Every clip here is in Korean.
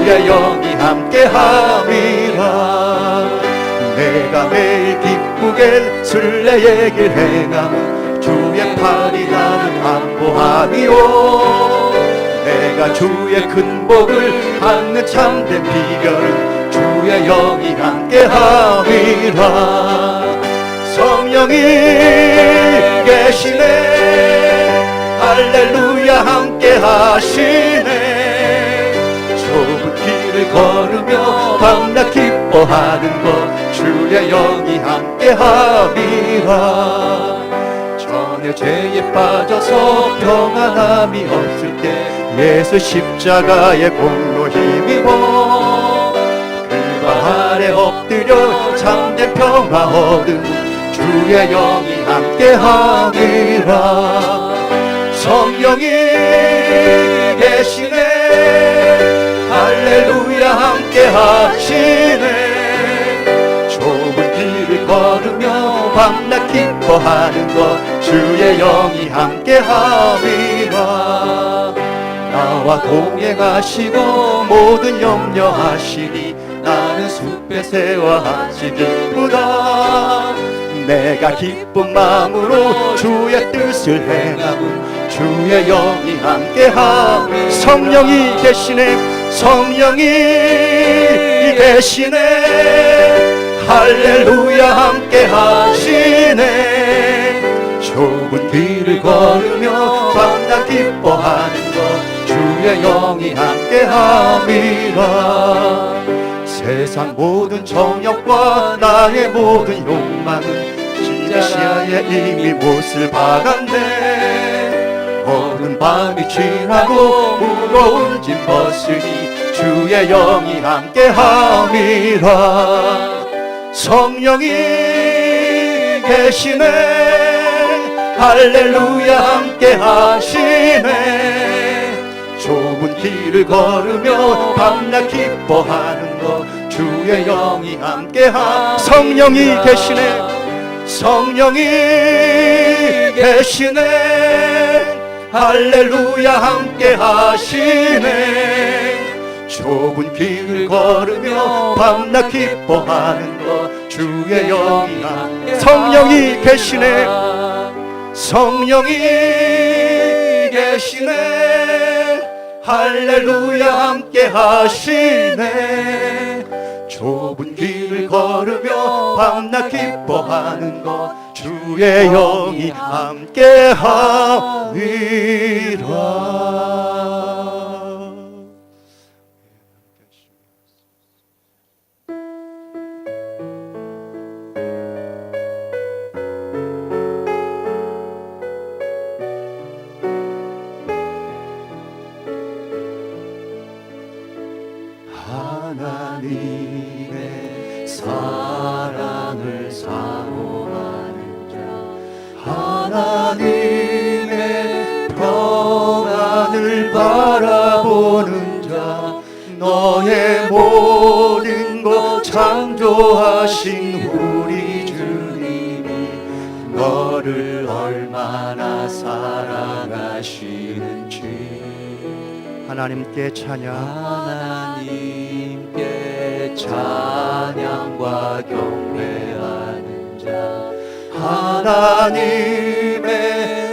주의 영이 함께함이라. 내가 매일 기쁘게 순례의 길 행함은 주의 팔이 나를 안보함이요. 내가 주의 큰 복을 받는 참된 비결은 주의 영이 함께함이라. 성령이 계시네, 할렐루야 함께하시네. 좁은 길을 걸으며 밤낮 기뻐하는 것 주의 영이 함께함이라. 전에 죄에 빠져서 평안함이 없을 때 예수 십자가의 공로 힘입어 그가 아래 엎드려 참된 평화 얻음 주의 영이 함께함이라. 성령이 계시네, 할렐루야 함께하시네. 좁은 길을 걸으며 밤낮 기뻐하는 것 주의 영이 함께함이라. 나와 동행하시고 모든 염려하시니 나는 숲에 새와 같이 기쁘다. 내가 기쁜 마음으로 주의 뜻을 행함은 주의 영이 함께함. 성령이 계시네, 성령이 계시네, 할렐루야 함께하시네. 좁은 길을 걸으며 밤낮 기뻐하는 것 주의 영이 함께함이라. 세상 모든 정욕과 나의 모든 욕망은 십자가에 이미 못을 박았네. 어두운 밤이 지나고 무거운 짐 벗으니 주의 영이 함께함이라. 성령이 계시네, 할렐루야 함께하시네. 좁은 길을 걸으며 밤낮 기뻐하는 것 주의 영이 함께하. 성령이 계시네, 성령이 계시네, 할렐루야 함께하시네. 좁은 길을 걸으며 밤낮 기뻐하는 것 주의 영이 함께. 성령이 계시네, 성령이 계시네, 할렐루야 함께하시네. 좁은 길을 걸으며 밤낮 기뻐하는 것 주의 영이 함께함이라. 하나님의 사랑을 사모하는 자, 하나님의 평안을 바라보는 자, 너의 모든 것 창조하신 우리 주님이 너를 얼마나 사랑하시는지. 하나님께 찬양, 하나님께 찬양과 경배하는 자, 하나님의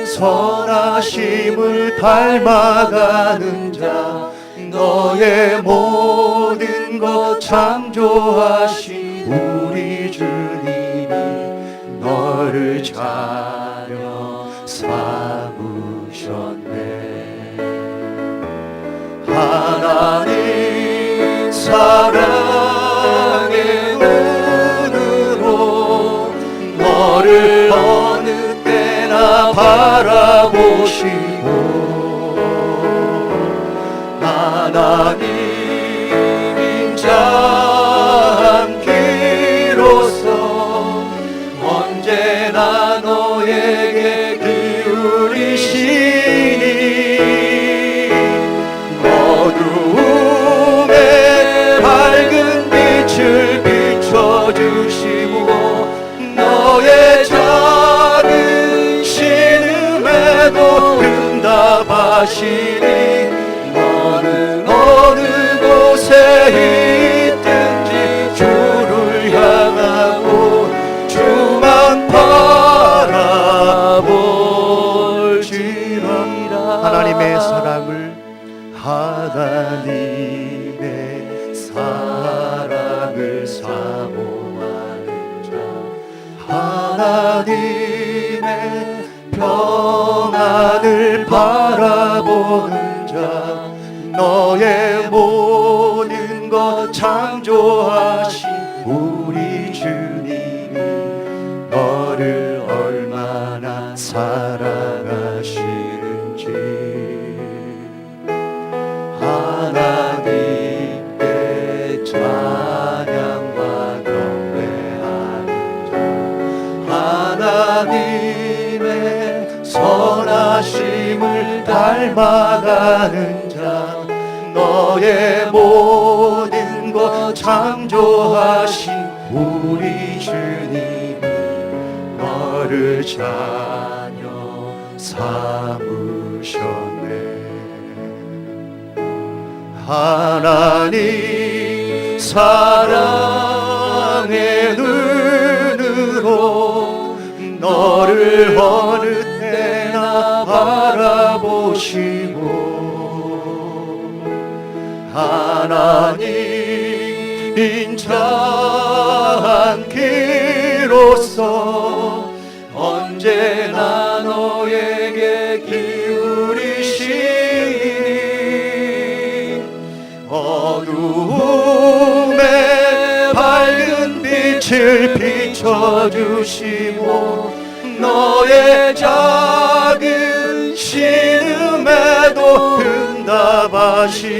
선하심을 닮아가는 자, 너의 모든 것 창조하신 우리 주님이 너를 자녀 삼으셨네. 하나님 사랑의 눈으로 너를 어느 때나 바라보시고, 하나님 인자함기로써 언제나 너에게 기울이시니 어두움에 밝은 빛을 비춰주시고 너의 작은 신음에도 응답하시니 너는 어느 곳에 있든지 주를 향하고 주만 바라볼지라. 하나님의 사랑을 사모하는 자, 하나님의 평안을 바라보는 자, 너의 모든 것 창조하신 우리 주님이 너를 얼마나 사랑하시는지 하나님께 찬양과 경배하는 자, 하나님의 선하심을 닮아가는 자, 너의 모든 것 창조하신 우리 주님이 너를 자녀 삼으셨네. 하나님 사랑의 눈으로 너를 어느 때나 바라보시고 하나님 인자한 귀로서 언제나 너에게 기울이시니 어두움에 밝은 빛을 비춰주시고 너의 작은 신음에도 응답하시니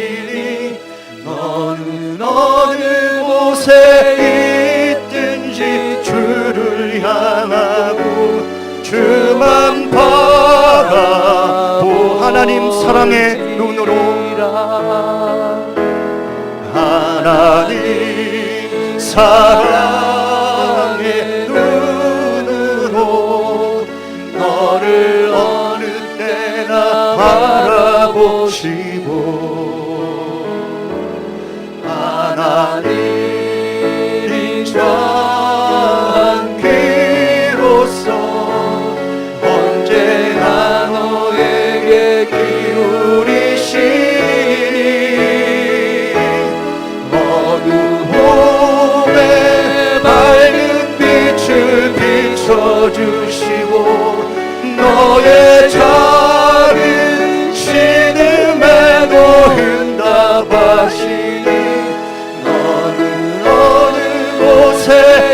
너는 어느 곳에 있든지 주를 향하고 주만 바라보 하나님 사랑의 눈으로 하나님 사랑의 눈으로 너를 어느 때나 바라보시고 하나님 인자한 귀로서 언제나 너에게 기울이시니 어두움에 밝은 빛을 비춰주시고 너의 작은 신음에도 응답하시니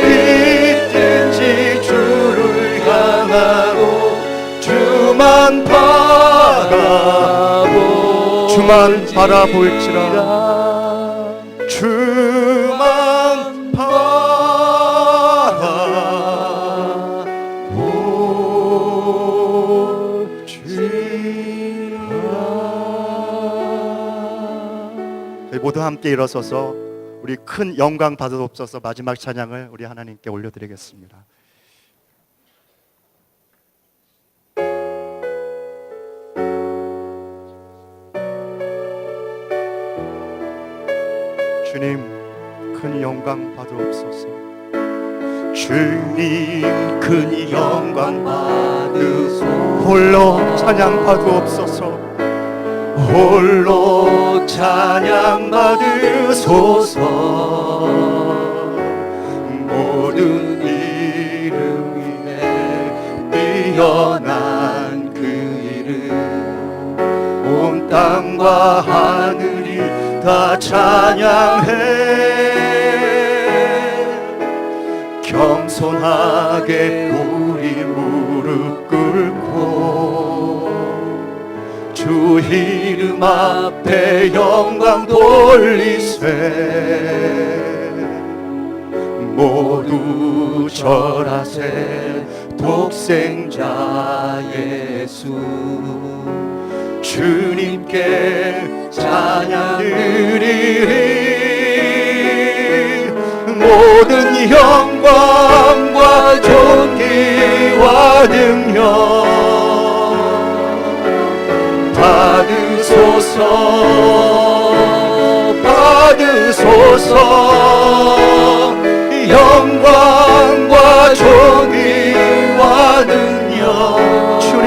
있든지 주를 향하고 주만 바라볼지라 주만 바라볼지라. 저희 모두 함께 일어서서 우리 큰 영광 받으옵소서 마지막 찬양을 우리 하나님께 올려드리겠습니다. 주님 큰 영광 받으옵소서. 주님 큰 영광 받으소서. 홀로 찬양 받으옵소서. 홀로 찬양 받으소서. 모든 이름 위에 뛰어난 그 이름 온 땅과 하늘이 다 찬양해. 겸손하게 우리 무릎 꿇고 주 이름 앞에 영광 돌리세. 모두 절하세. 독생자 예수 주님께 찬양 드리리. 모든 영광과 존귀와 능력 받으소서 받으소서. 받으소서. 영광과 존귀와 능력 주님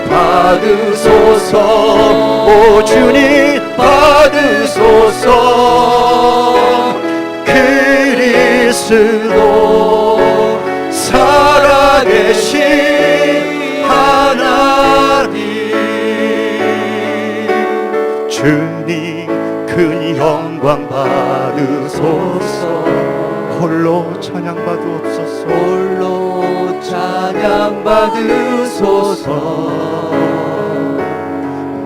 받으소서. 오 주님 받으소서. 그리스도 살아계신 하나님 주님 큰 영광 받으소서. 홀로 찬양받으옵소서. 홀로 찬양받으소서.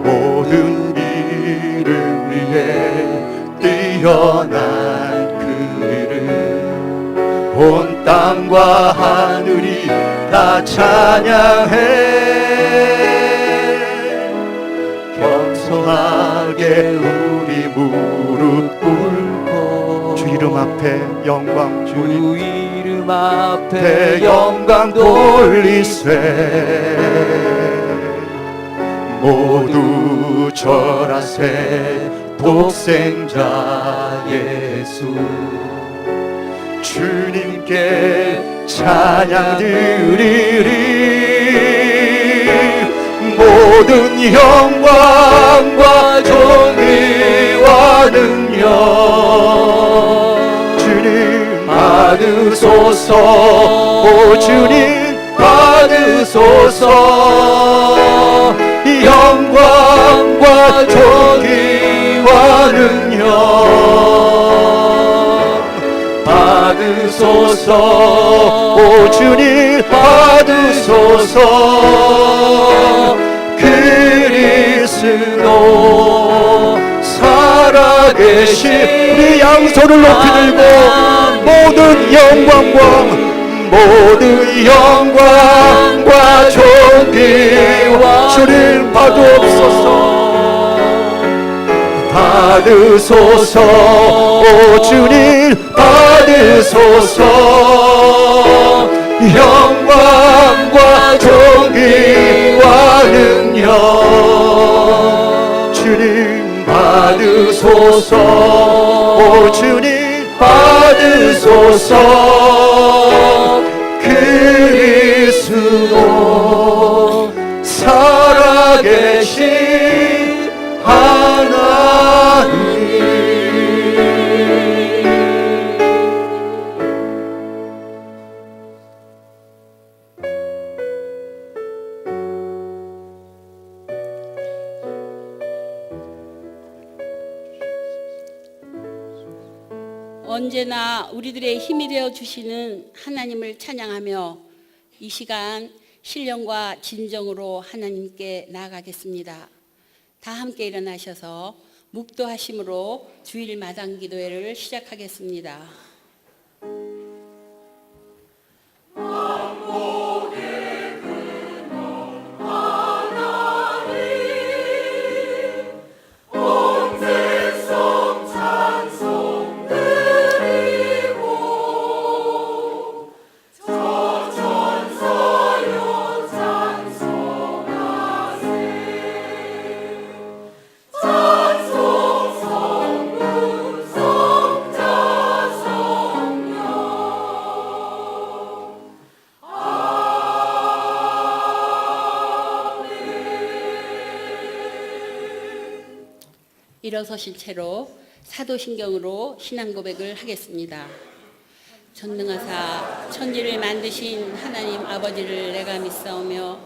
모든 이름 위에 뛰어난 그 이름 온 땅과 하늘이 다 찬양해. 겸손하게 우리 무릎 꿇고 주 이름 앞에 영광 주 이름 앞에 대 영광 돌리세. 모두 절하세. 독생자 예수 주님께 찬양 드리리. 모든 영광과 존귀와 능력 주님 받으소서. 오 주님 받으소서. 영광과 존귀와 능력 받으소서. 오 주님 받으소서. 그리스도 살아계신 우리 양손을 높이 들고 모든 영광과 존귀와 주님 받으옵소서. 받으소서. 오 주님 받으소서. 영광과 존귀와 능력 주님 받으소서. 오 주님 받으소서. 그리스도 살아계신 하나님 언제나 우리들의 힘이 되어 주시는 하나님을 찬양하며 이 시간 신령과 진정으로 하나님께 나아가겠습니다. 다 함께 일어나셔서 묵도하심으로 주일 마당 기도회를 시작하겠습니다. 일어서신 채로 사도신경으로 신앙 고백을 하겠습니다. 전능하사 천지를 만드신 하나님 아버지를 내가 믿사오며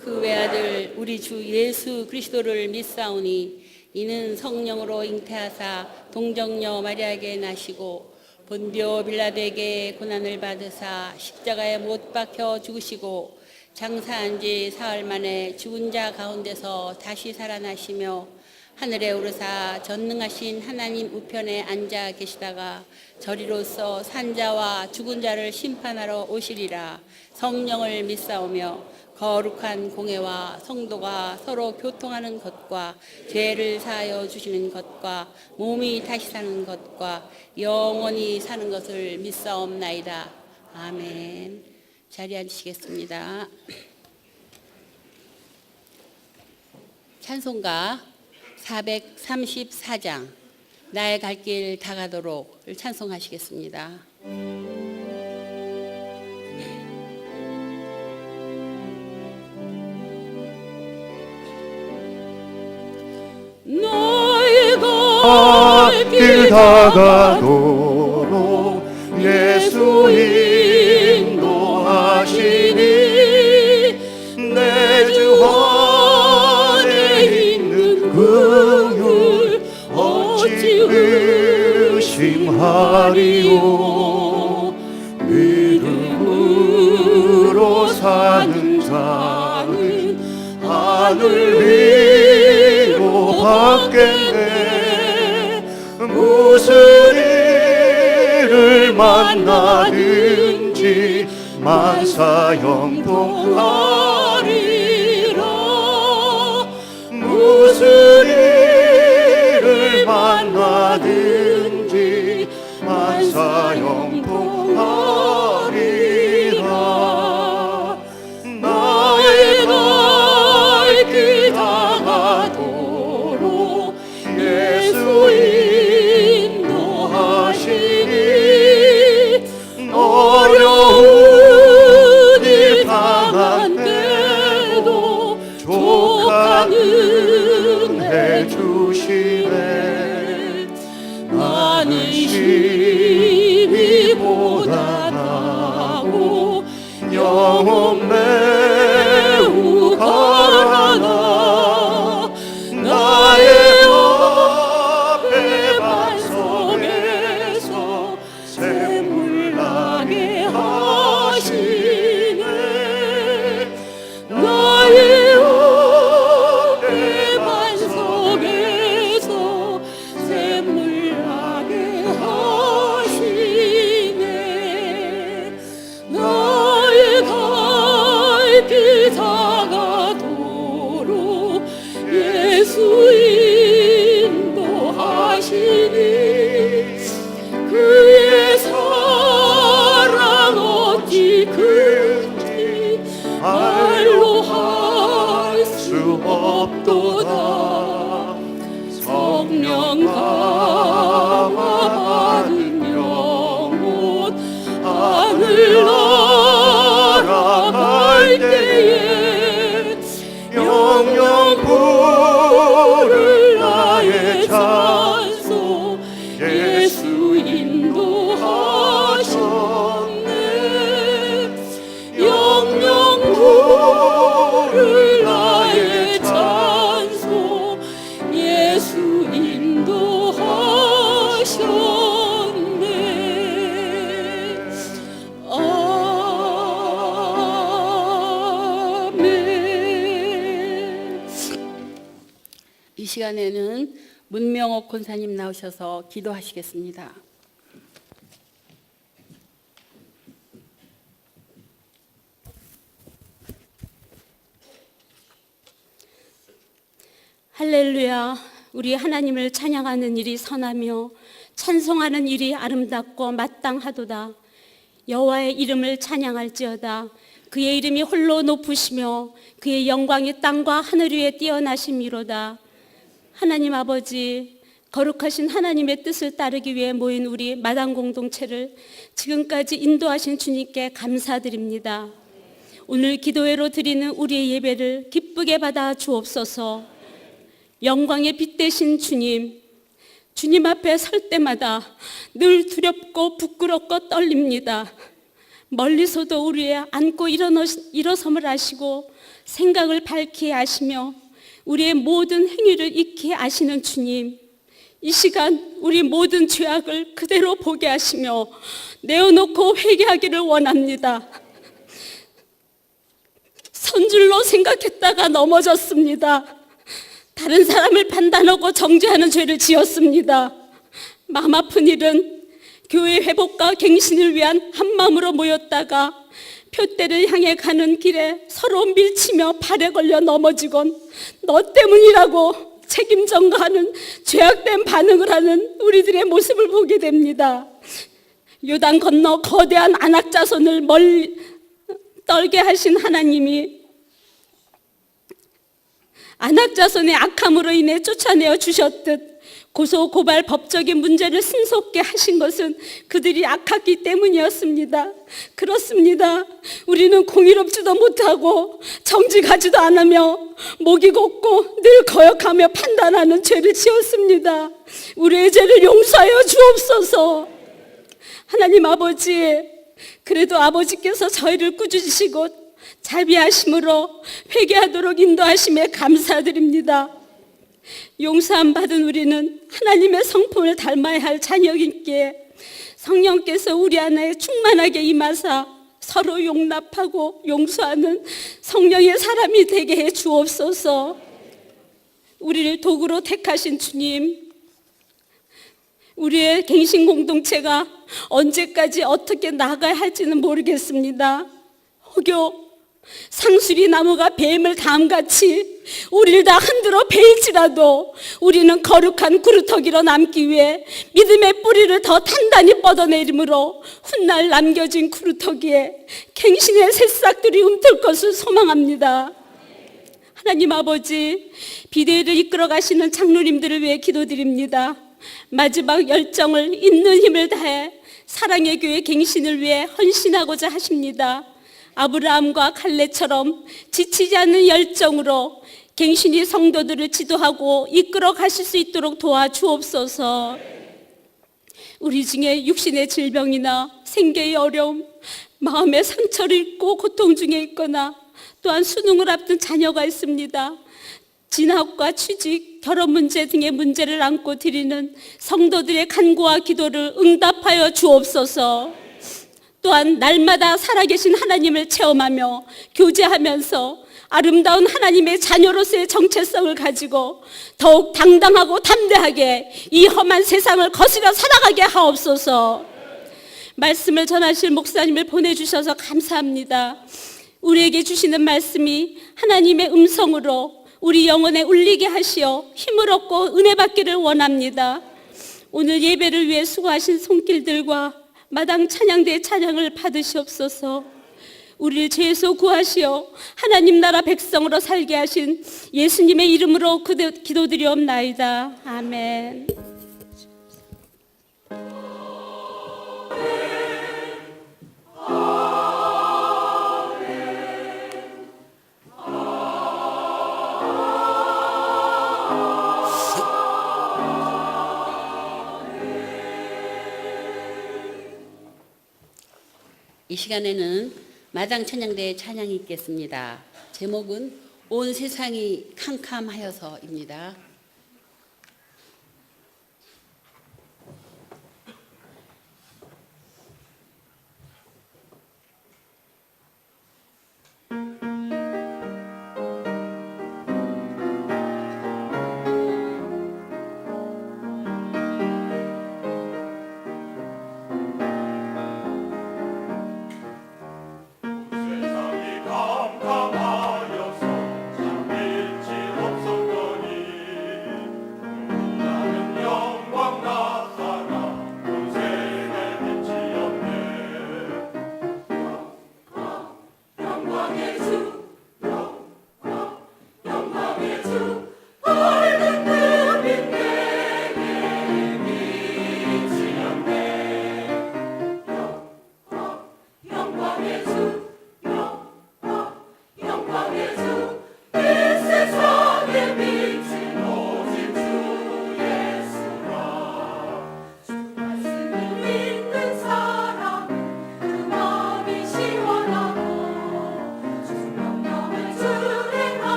그 외아들 우리 주 예수 그리스도를 믿사오니 이는 성령으로 잉태하사 동정녀 마리아에게 나시고 본디오 빌라도에게 고난을 받으사 십자가에 못 박혀 죽으시고 장사한 지 사흘 만에 죽은 자 가운데서 다시 살아나시며 하늘에 오르사 전능하신 하나님 우편에 앉아 계시다가 저리로서 산자와 죽은 자를 심판하러 오시리라. 성령을 믿사오며 거룩한 공회와 성도가 서로 교통하는 것과 죄를 사하여 주시는 것과 몸이 다시 사는 것과 영원히 사는 것을 믿사옵나이다. 아멘. 자리에 앉으시겠습니다. 찬송가 434장 나의 갈 길 다가도록 찬송하시겠습니다. 나의 갈 길 다가도록 예수 인도하시니 내 주 안에 있는 긍휼 어찌 의심하리요. 믿음으로 사는 자는 하늘 위로 받겠네. 무슨 일을 만나든지 만사형통하리라. 무슨 일을 만나든지 만사형통하리라. 나의 갈 길 다가도록 예수 인도하시니 어려운 일 당한 때도 족한 은혜 주시네. 나는 힘이 고단하고 영혼 매우 가라나 나의 앞에 반석에서 샘물 나게 하시네. 나의 앞에 반석에서 샘물 나게 하시네. 나의 갈 길 다가도록 예수 인도하시니 그의 사랑 어찌 큰지 말로 할 수 없도다. 성령 감화 받은 영혼 하늘 날아갈 때에 영영 부를 나의 찬송 예수 인도하셨네. 영영 부를 나의 찬송 예수 인도하셨네. 아멘. 이 시간에는 문명옥 권사님 나오셔서 기도하시겠습니다. 할렐루야. 우리 하나님을 찬양하는 일이 선하며 찬송하는 일이 아름답고 마땅하도다. 여호와의 이름을 찬양할지어다. 그의 이름이 홀로 높으시며 그의 영광이 땅과 하늘 위에 뛰어나심이로다. 하나님 아버지, 거룩하신 하나님의 뜻을 따르기 위해 모인 우리 마당 공동체를 지금까지 인도하신 주님께 감사드립니다. 오늘 기도회로 드리는 우리의 예배를 기쁘게 받아 주옵소서. 영광의 빛 되신 주님, 주님 앞에 설 때마다 늘 두렵고 부끄럽고 떨립니다. 멀리서도 우리의 안고 일어섬을 아시고 생각을 밝히 아시며 우리의 모든 행위를 익히 아시는 주님, 이 시간 우리 모든 죄악을 그대로 보게 하시며 내어놓고 회개하기를 원합니다. 선줄로 생각했다가 넘어졌습니다. 다른 사람을 판단하고 정죄하는 죄를 지었습니다. 마음 아픈 일은 교회 회복과 갱신을 위한 한마음으로 모였다가 표대를 향해 가는 길에 서로 밀치며 발에 걸려 넘어지곤 너 때문이라고 책임 전가하는 죄악된 반응을 하는 우리들의 모습을 보게 됩니다. 요단 건너 거대한 안악자손을 멀리 떨게 하신 하나님이 안악자손의 악함으로 인해 쫓아내어 주셨듯 고소 고발 법적인 문제를 승소케 하신 것은 그들이 악했기 때문이었습니다. 그렇습니다. 우리는 공의롭지도 못하고 정직하지도 않으며 목이 곱고 늘 거역하며 판단하는 죄를 지었습니다. 우리의 죄를 용서하여 주옵소서. 하나님 아버지, 그래도 아버지께서 저희를 꾸짖으시고 자비하심으로 회개하도록 인도하심에 감사드립니다. 용서함 받은 우리는 하나님의 성품을 닮아야 할 자녀이기에 성령께서 우리 안에 충만하게 임하사 서로 용납하고 용서하는 성령의 사람이 되게 해 주옵소서. 우리를 도구로 택하신 주님, 우리의 갱신 공동체가 언제까지 어떻게 나가야 할지는 모르겠습니다. 혹여 상수리 나무가 뱀을 다음같이 우리를 다 흔들어 베일지라도 우리는 거룩한 구루터기로 남기 위해 믿음의 뿌리를 더 단단히 뻗어내림으로 훗날 남겨진 구루터기에 갱신의 새싹들이 움틀 것을 소망합니다. 하나님 아버지, 비대위를 이끌어 가시는 장로님들을 위해 기도드립니다. 마지막 열정을 있는 힘을 다해 사랑의 교회 갱신을 위해 헌신하고자 하십니다. 아브라함과 갈렙처럼 지치지 않는 열정으로 갱신이 성도들을 지도하고 이끌어 가실 수 있도록 도와주옵소서. 우리 중에 육신의 질병이나 생계의 어려움, 마음의 상처를 입고 고통 중에 있거나 또한 수능을 앞둔 자녀가 있습니다. 진학과 취직, 결혼 문제 등의 문제를 안고 드리는 성도들의 간구와 기도를 응답하여 주옵소서. 또한 날마다 살아계신 하나님을 체험하며 교제하면서 아름다운 하나님의 자녀로서의 정체성을 가지고 더욱 당당하고 담대하게 이 험한 세상을 거스려 살아가게 하옵소서. 말씀을 전하실 목사님을 보내주셔서 감사합니다. 우리에게 주시는 말씀이 하나님의 음성으로 우리 영혼에 울리게 하시어 힘을 얻고 은혜 받기를 원합니다. 오늘 예배를 위해 수고하신 손길들과 마당 찬양대의 찬양을 받으시옵소서. 우리를 죄에서 구하시어 하나님 나라 백성으로 살게 하신 예수님의 이름으로 기도드리옵나이다. 아멘. 이 시간에는 마당 찬양대의 찬양이 있겠습니다. 제목은 온 세상이 캄캄하여서입니다.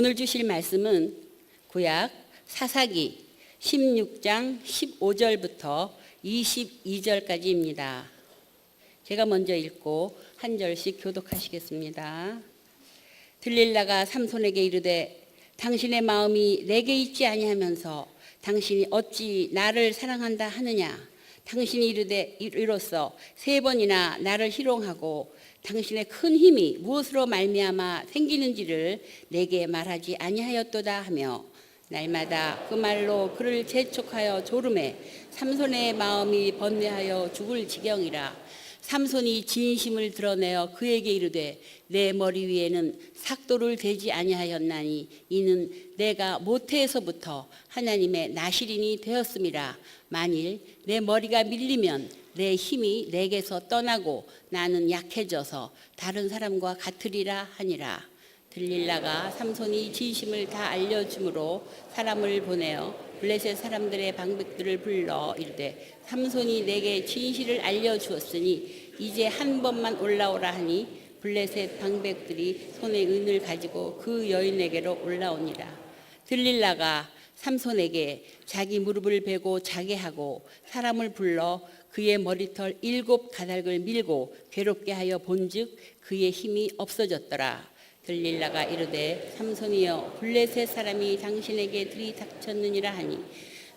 오늘 주실 말씀은 구약 사사기 16장 15절부터 22절까지입니다. 제가 먼저 읽고 한 절씩 교독하시겠습니다. 들릴라가 삼손에게 이르되 당신의 마음이 내게 있지 아니하면서 당신이 어찌 나를 사랑한다 하느냐. 당신이 이르되 이로써 3번이나 나를 희롱하고 당신의 큰 힘이 무엇으로 말미암아 생기는지를 내게 말하지 아니하였도다 하며 날마다 그 말로 그를 재촉하여 조름해 삼손의 마음이 번뇌하여 죽을 지경이라. 삼손이 진심을 드러내어 그에게 이르되 내 머리 위에는 삭도를 대지 아니하였나니 이는 내가 모태에서부터 하나님의 나실인이 되었음이라. 만일 내 머리가 밀리면 내 힘이 내게서 떠나고 나는 약해져서 다른 사람과 같으리라 하니라. 들릴라가 삼손이 진심을 다 알려주므로 사람을 보내어 블레셋 사람들의 방백들을 불러 이르되 삼손이 내게 진실을 알려주었으니 이제 한 번만 올라오라 하니 블레셋 방백들이 손에 은을 가지고 그 여인에게로 올라오니라. 들릴라가 삼손에게 자기 무릎을 베고 자게 하고 사람을 불러 그의 머리털 7 가닥을 밀고 괴롭게 하여 본즉 그의 힘이 없어졌더라. 들릴라가 이르되 삼손이여 블레셋 사람이 당신에게 들이닥쳤느니라 하니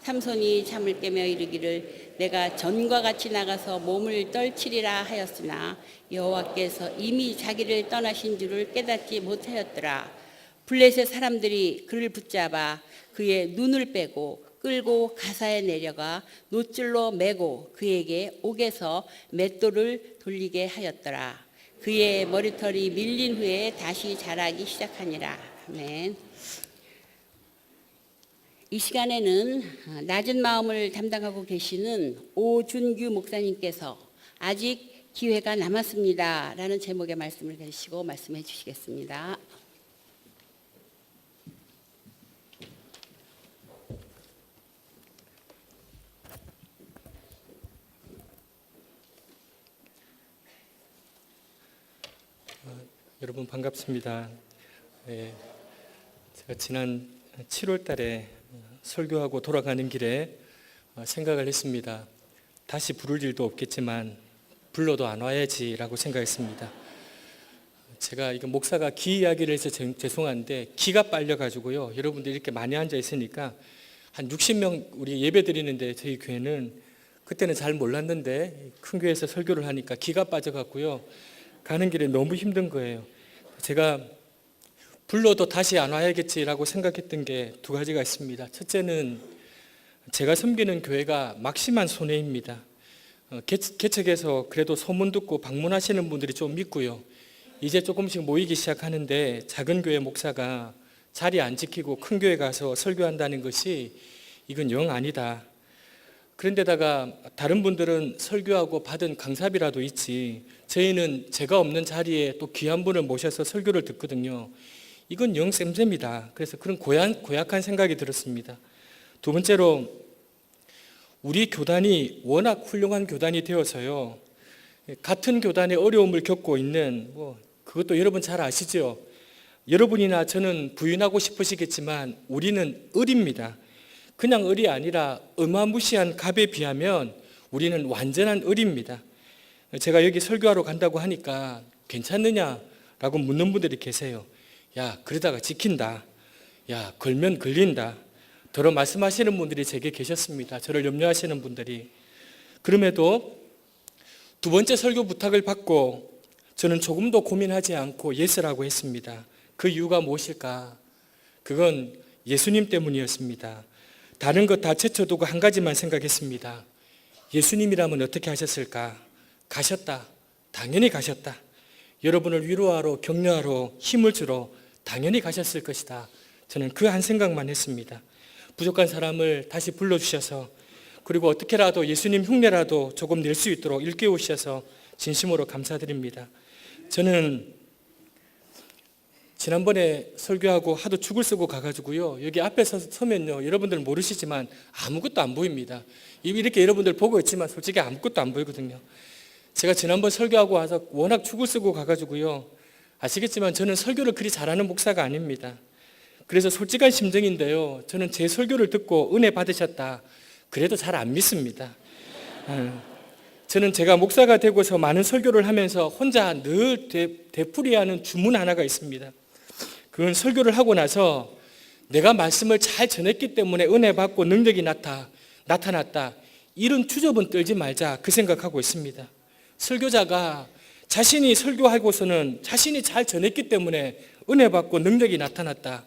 삼손이 잠을 깨며 이르기를 내가 전과 같이 나가서 몸을 떨치리라 하였으나 여호와께서 이미 자기를 떠나신 줄을 깨닫지 못하였더라. 블레셋 사람들이 그를 붙잡아 그의 눈을 빼고 끌고 가사에 내려가 노줄로 매고 그에게 옥에서 맷돌을 돌리게 하였더라. 그의 머리털이 밀린 후에 다시 자라기 시작하니라. 아멘. 이 시간에는 낮은 마음을 담당하고 계시는 오준규 목사님께서 아직 기회가 남았습니다 라는 제목의 말씀을 가지시고 말씀해 주시겠습니다. 여러분 반갑습니다. 제가 지난 7월 달에 설교하고 돌아가는 길에 생각을 했습니다. 다시 부를 일도 없겠지만 불러도 안 와야지라고 생각했습니다. 제가 이거 목사가 기 이야기를 해서 죄송한데 기가 빨려가지고요. 여러분들 이렇게 많이 앉아 있으니까 한 60명 우리 예배 드리는데 저희 교회는 그때는 잘 몰랐는데 큰 교회에서 설교를 하니까 기가 빠져갖고요. 가는 길에 너무 힘든 거예요. 제가 불러도 다시 안 와야겠지라고 생각했던 게 2가지가 있습니다. 첫째는 제가 섬기는 교회가 막심한 손해입니다. 개척해서 그래도 소문 듣고 방문하시는 분들이 좀 있고요. 이제 조금씩 모이기 시작하는데 작은 교회 목사가 자리 안 지키고 큰 교회 가서 설교한다는 것이 이건 영 아니다. 그런데다가 다른 분들은 설교하고 받은 강사비라도 있지 저희는 제가 없는 자리에 또 귀한 분을 모셔서 설교를 듣거든요. 이건 영 쌤쌤이다. 그래서 그런 고약한 생각이 들었습니다. 2번째로 우리 교단이 워낙 훌륭한 교단이 되어서요. 같은 교단의 어려움을 겪고 있는 그것도 여러분 잘 아시죠? 여러분이나 저는 부인하고 싶으시겠지만 우리는 을입니다. 그냥 을이 아니라 어마무시한 갑에 비하면 우리는 완전한 을입니다. 제가 여기 설교하러 간다고 하니까 괜찮느냐라고 묻는 분들이 계세요. 야, 그러다가 지킨다. 야, 걸면 걸린다. 더러 말씀하시는 분들이 제게 계셨습니다. 저를 염려하시는 분들이. 그럼에도 2번째 설교 부탁을 받고 저는 조금도 고민하지 않고 예스라고 했습니다. 그 이유가 무엇일까? 그건 예수님 때문이었습니다. 다른 것 다 제쳐두고 한 가지만 생각했습니다. 예수님이라면 어떻게 하셨을까? 가셨다. 당연히 가셨다. 여러분을 위로하러 격려하러 힘을 주러 당연히 가셨을 것이다. 저는 그 한 생각만 했습니다. 부족한 사람을 다시 불러주셔서 그리고 어떻게라도 예수님 흉내라도 조금 낼 수 있도록 일깨우셔서 진심으로 감사드립니다. 저는 지난번에 설교하고 하도 죽을 쓰고 가가지고요. 여기 앞에 서면요. 여러분들 모르시지만 아무것도 안 보입니다. 이렇게 여러분들 보고 있지만 솔직히 아무것도 안 보이거든요. 제가 지난번 설교하고 와서 워낙 죽을 쓰고 가가지고요. 아시겠지만 저는 설교를 그리 잘하는 목사가 아닙니다. 그래서 솔직한 심정인데요, 저는 제 설교를 듣고 은혜 받으셨다 그래도 잘 안 믿습니다. 저는 제가 목사가 되고서 많은 설교를 하면서 혼자 늘 되풀이하는 주문 하나가 있습니다. 그건 설교를 하고 나서 내가 말씀을 잘 전했기 때문에 은혜 받고 능력이 나타났다, 이런 추접은 떨지 말자, 그 생각하고 있습니다. 설교자가 자신이 설교하고서는 자신이 잘 전했기 때문에 은혜 받고 능력이 나타났다,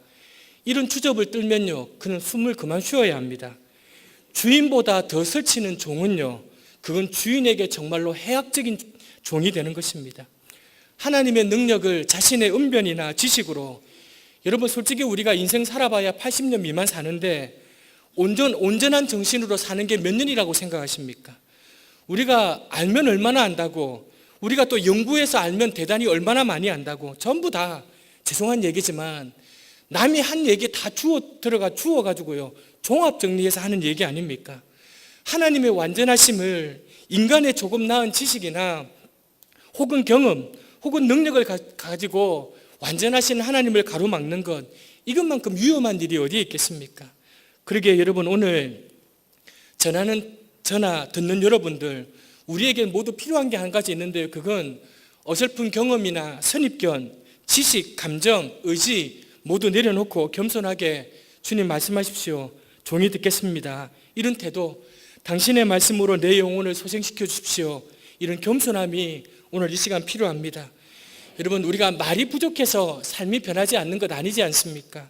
이런 추접을 떨면요, 그는 숨을 그만 쉬어야 합니다. 주인보다 더 설치는 종은요, 그건 주인에게 정말로 해악적인 종이 되는 것입니다. 하나님의 능력을 자신의 언변이나 지식으로, 여러분 솔직히 우리가 인생 살아봐야 80년 미만 사는데 온전한 정신으로 사는 게 몇 년이라고 생각하십니까? 우리가 알면 얼마나 안다고, 우리가 또 연구해서 알면 대단히 얼마나 많이 안다고, 전부 다 죄송한 얘기지만 남이 한 얘기 다 주워가지고요 종합 정리해서 하는 얘기 아닙니까? 하나님의 완전하심을 인간의 조금 나은 지식이나 혹은 경험 혹은 능력을 가지고 완전하신 하나님을 가로막는 것, 이것만큼 위험한 일이 어디에 있겠습니까? 그러기에 여러분, 오늘 전화 듣는 여러분들, 우리에게 모두 필요한 게 한 가지 있는데요, 그건 어설픈 경험이나 선입견, 지식, 감정, 의지 모두 내려놓고 겸손하게 주님 말씀하십시오, 종이 듣겠습니다, 이런 태도, 당신의 말씀으로 내 영혼을 소생시켜 주십시오, 이런 겸손함이 오늘 이 시간 필요합니다. 여러분, 우리가 말이 부족해서 삶이 변하지 않는 것 아니지 않습니까?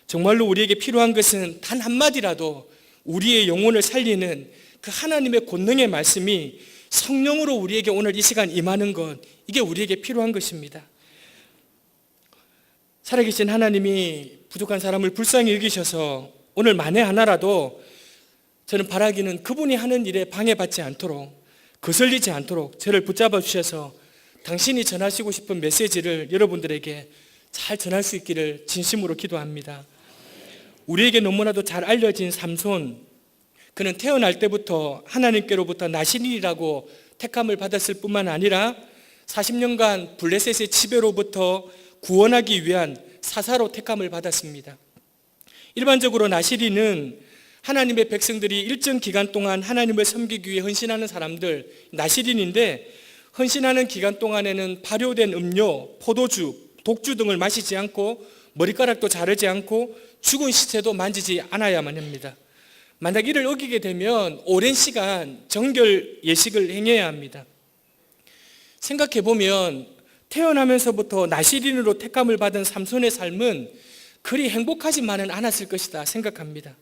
정말로 우리에게 필요한 것은 단 한마디라도 우리의 영혼을 살리는 그 하나님의 권능의 말씀이 성령으로 우리에게 오늘 이 시간 임하는 것, 이게 우리에게 필요한 것입니다. 살아계신 하나님이 부족한 사람을 불쌍히 여기셔서 오늘 만에 하나라도, 저는 바라기는 그분이 하는 일에 방해받지 않도록, 거슬리지 않도록 저를 붙잡아 주셔서 당신이 전하시고 싶은 메시지를 여러분들에게 잘 전할 수 있기를 진심으로 기도합니다. 우리에게 너무나도 잘 알려진 삼손, 그는 태어날 때부터 하나님께로부터 나신이라고 택함을 받았을 뿐만 아니라 40년간 블레셋의 지배로부터 구원하기 위한 사사로 택함을 받았습니다. 일반적으로 나시린은 하나님의 백성들이 일정 기간 동안 하나님을 섬기기 위해 헌신하는 사람들, 나시린인데, 헌신하는 기간 동안에는 발효된 음료, 포도주, 독주 등을 마시지 않고 머리카락도 자르지 않고 죽은 시체도 만지지 않아야만 합니다. 만약 이를 어기게 되면 오랜 시간 정결 예식을 행해야 합니다. 생각해 보면 태어나면서부터 나시린으로 택함을 받은 삼손의 삶은 그리 행복하지만은 않았을 것이다 생각합니다.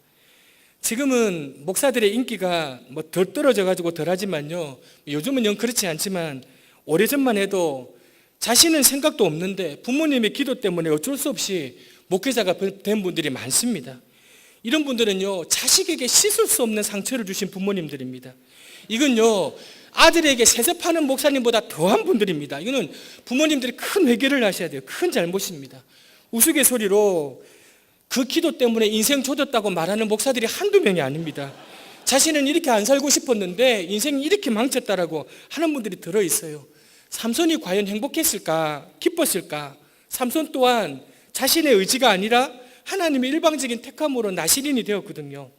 지금은 목사들의 인기가 덜 떨어져 가지고 덜하지만요, 요즘은 영 그렇지 않지만 오래전만 해도 자신은 생각도 없는데 부모님의 기도 때문에 어쩔 수 없이 목회자가 된 분들이 많습니다. 이런 분들은요, 자식에게 씻을 수 없는 상처를 주신 부모님들입니다. 이건요, 아들에게 세습하는 목사님보다 더한 분들입니다. 이거는 부모님들이 큰 회개를 하셔야 돼요. 큰 잘못입니다. 우스갯소리로 그 기도 때문에 인생 조졌다고 말하는 목사들이 한두 명이 아닙니다. 자신은 이렇게 안 살고 싶었는데 인생이 이렇게 망쳤다라고 하는 분들이 들어있어요. 삼손이 과연 행복했을까? 기뻤을까? 삼손 또한 자신의 의지가 아니라 하나님의 일방적인 택함으로 나시린이 되었거든요.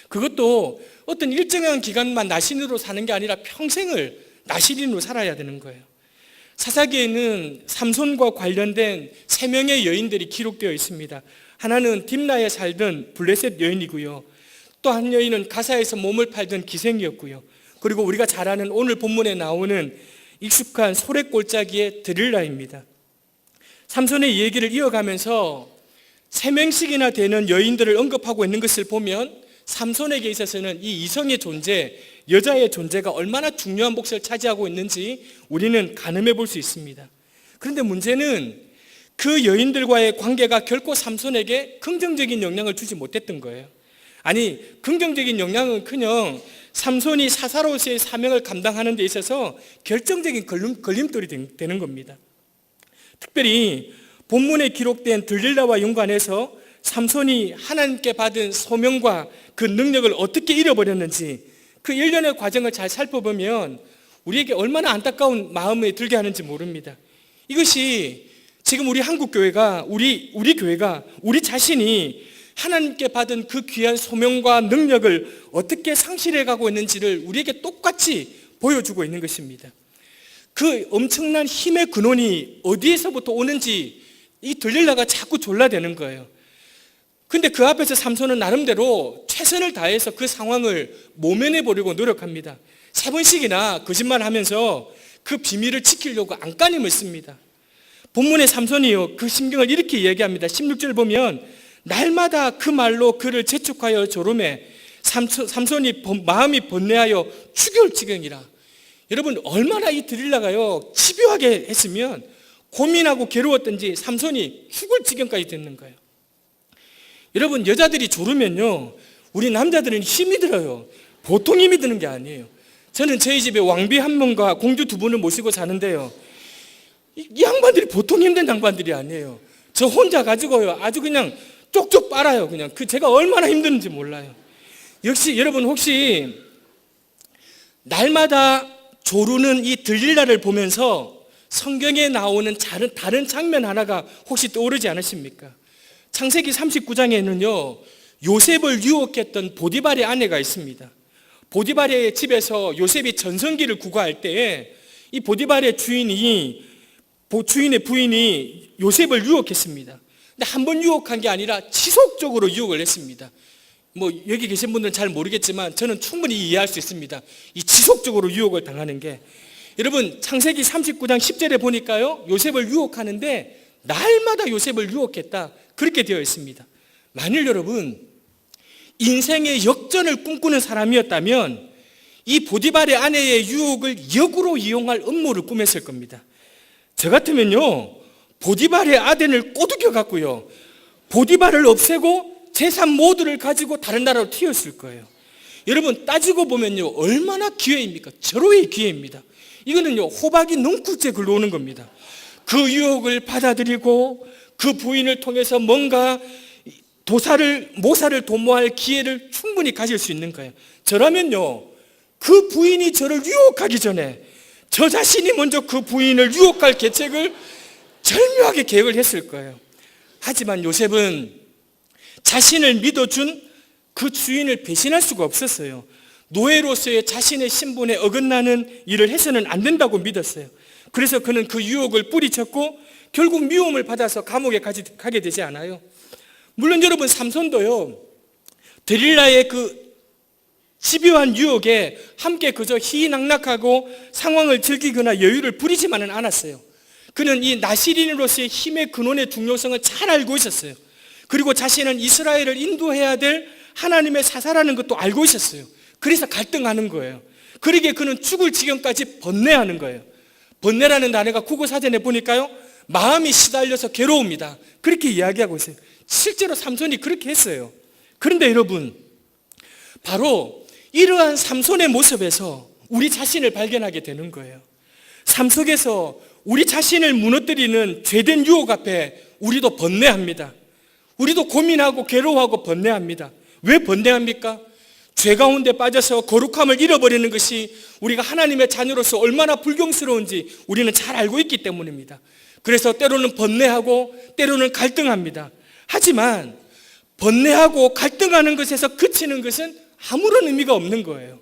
그것도 어떤 일정한 기간만 나시린으로 사는 게 아니라 평생을 나시린으로 살아야 되는 거예요. 사사기에는 삼손과 관련된 3명의 여인들이 기록되어 있습니다. 하나는 딥나에 살던 블레셋 여인이고요, 또 한 여인은 가사에서 몸을 팔던 기생이었고요, 그리고 우리가 잘 아는 오늘 본문에 나오는 익숙한 소래골짜기의 드릴라입니다. 삼손의 얘기를 이어가면서 3명씩이나 되는 여인들을 언급하고 있는 것을 보면 삼손에게 있어서는 이 이성의 존재, 여자의 존재가 얼마나 중요한 몫을 차지하고 있는지 우리는 가늠해 볼 수 있습니다. 그런데 문제는 그 여인들과의 관계가 결코 삼손에게 긍정적인 영향을 주지 못했던 거예요. 아니, 긍정적인 영향은커녕 삼손이 사사로서의 사명을 감당하는 데 있어서 결정적인 걸림돌이 되는 겁니다. 특별히 본문에 기록된 들릴라와 연관해서 삼손이 하나님께 받은 소명과 그 능력을 어떻게 잃어버렸는지 그 일련의 과정을 잘 살펴보면 우리에게 얼마나 안타까운 마음에 들게 하는지 모릅니다. 이것이 지금 우리 한국 교회가 우리 교회가 우리 자신이 하나님께 받은 그 귀한 소명과 능력을 어떻게 상실해 가고 있는지를 우리에게 똑같이 보여주고 있는 것입니다. 그 엄청난 힘의 근원이 어디에서부터 오는지 이 들릴라가 자꾸 졸라대는 거예요. 근데 그 앞에서 삼손은 나름대로 최선을 다해서 그 상황을 모면해 보려고 노력합니다. 3번씩이나 거짓말하면서 그 비밀을 지키려고 안간힘을 씁니다. 본문의 삼손이요, 그 심경을 이렇게 얘기합니다. 16절 보면 날마다 그 말로 그를 재촉하여 조름해 삼손이 마음이 번뇌하여 죽을 지경이라. 여러분, 얼마나 이 들릴라가요 집요하게 했으면 고민하고 괴로웠던지 삼손이 죽을 지경까지 됐는 거예요. 여러분, 여자들이 조르면요 우리 남자들은 힘이 들어요. 보통 힘이 드는 게 아니에요. 저는 저희 집에 왕비 한 명과 공주 2분을 모시고 사는데요, 이 양반들이 보통 힘든 양반들이 아니에요. 저 혼자 가지고요 아주 그냥 쪽쪽 빨아요. 그냥 제가 얼마나 힘드는지 몰라요. 역시 여러분, 혹시 날마다 조르는 이 들릴라를 보면서 성경에 나오는 다른 장면 하나가 혹시 떠오르지 않으십니까? 창세기 39장에는요 요셉을 유혹했던 보디발의 아내가 있습니다. 보디발의 집에서 요셉이 전성기를 구가할 때에 이 보디발의 주인의 부인이 요셉을 유혹했습니다. 근데 한 번 유혹한 게 아니라 지속적으로 유혹을 했습니다. 뭐 여기 계신 분들은 잘 모르겠지만 저는 충분히 이해할 수 있습니다. 이 지속적으로 유혹을 당하는 게. 여러분, 창세기 39장 10절에 보니까요 요셉을 유혹하는데 날마다 요셉을 유혹했다, 그렇게 되어 있습니다. 만일 여러분 인생의 역전을 꿈꾸는 사람이었다면 이 보디발의 아내의 유혹을 역으로 이용할 음모를 꾸몄을 겁니다. 저 같으면요 보디발의 아들을 꼬드겨 갖고요 보디발을 없애고 재산 모두를 가지고 다른 나라로 튀었을 거예요. 여러분, 따지고 보면요 얼마나 기회입니까? 절호의 기회입니다. 이거는요 호박이 능쿨째 굴러오는 겁니다. 그 유혹을 받아들이고 그 부인을 통해서 뭔가 모사를 도모할 기회를 충분히 가질 수 있는 거예요. 저라면요 그 부인이 저를 유혹하기 전에 저 자신이 먼저 그 부인을 유혹할 계책을 절묘하게 계획을 했을 거예요. 하지만 요셉은 자신을 믿어준 그 주인을 배신할 수가 없었어요. 노예로서의 자신의 신분에 어긋나는 일을 해서는 안 된다고 믿었어요. 그래서 그는 그 유혹을 뿌리쳤고 결국 미움을 받아서 감옥에 가게 되지 않아요. 물론 여러분, 삼손도요 데릴라의 그 집요한 유혹에 함께 그저 희희낙낙하고 상황을 즐기거나 여유를 부리지만은 않았어요. 그는 이 나시린으로서의 힘의 근원의 중요성을 잘 알고 있었어요. 그리고 자신은 이스라엘을 인도해야 될 하나님의 사사라는 것도 알고 있었어요. 그래서 갈등하는 거예요. 그러기에 그는 죽을 지경까지 번뇌하는 거예요. 번뇌라는 단어가 국어사전에 보니까요 마음이 시달려서 괴로웁니다, 그렇게 이야기하고 있어요. 실제로 삼손이 그렇게 했어요. 그런데 여러분, 바로 이러한 삼손의 모습에서 우리 자신을 발견하게 되는 거예요. 삶 속에서 우리 자신을 무너뜨리는 죄된 유혹 앞에 우리도 번뇌합니다. 우리도 고민하고 괴로워하고 번뇌합니다. 왜 번뇌합니까? 죄 가운데 빠져서 거룩함을 잃어버리는 것이 우리가 하나님의 자녀로서 얼마나 불경스러운지 우리는 잘 알고 있기 때문입니다. 그래서 때로는 번뇌하고 때로는 갈등합니다. 하지만 번뇌하고 갈등하는 것에서 그치는 것은 아무런 의미가 없는 거예요.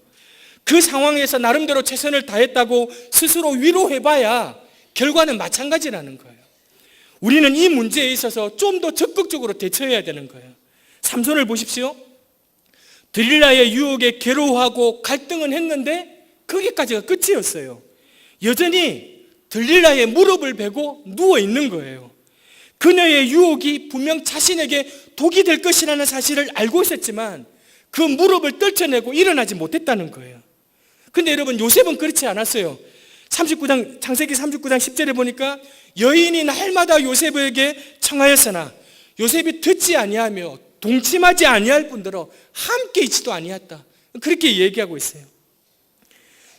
그 상황에서 나름대로 최선을 다했다고 스스로 위로해봐야 결과는 마찬가지라는 거예요. 우리는 이 문제에 있어서 좀 더 적극적으로 대처해야 되는 거예요. 삼손을 보십시오. 들릴라의 유혹에 괴로워하고 갈등은 했는데 거기까지가 끝이었어요. 여전히 들릴라의 무릎을 베고 누워 있는 거예요. 그녀의 유혹이 분명 자신에게 독이 될 것이라는 사실을 알고 있었지만 그 무릎을 떨쳐내고 일어나지 못했다는 거예요. 근데 여러분, 요셉은 그렇지 않았어요. 창세기 39장 10절에 보니까 여인이 날마다 요셉에게 청하였으나 요셉이 듣지 아니하며 동침하지 아니할 뿐더러 함께 있지도 아니했다, 그렇게 얘기하고 있어요.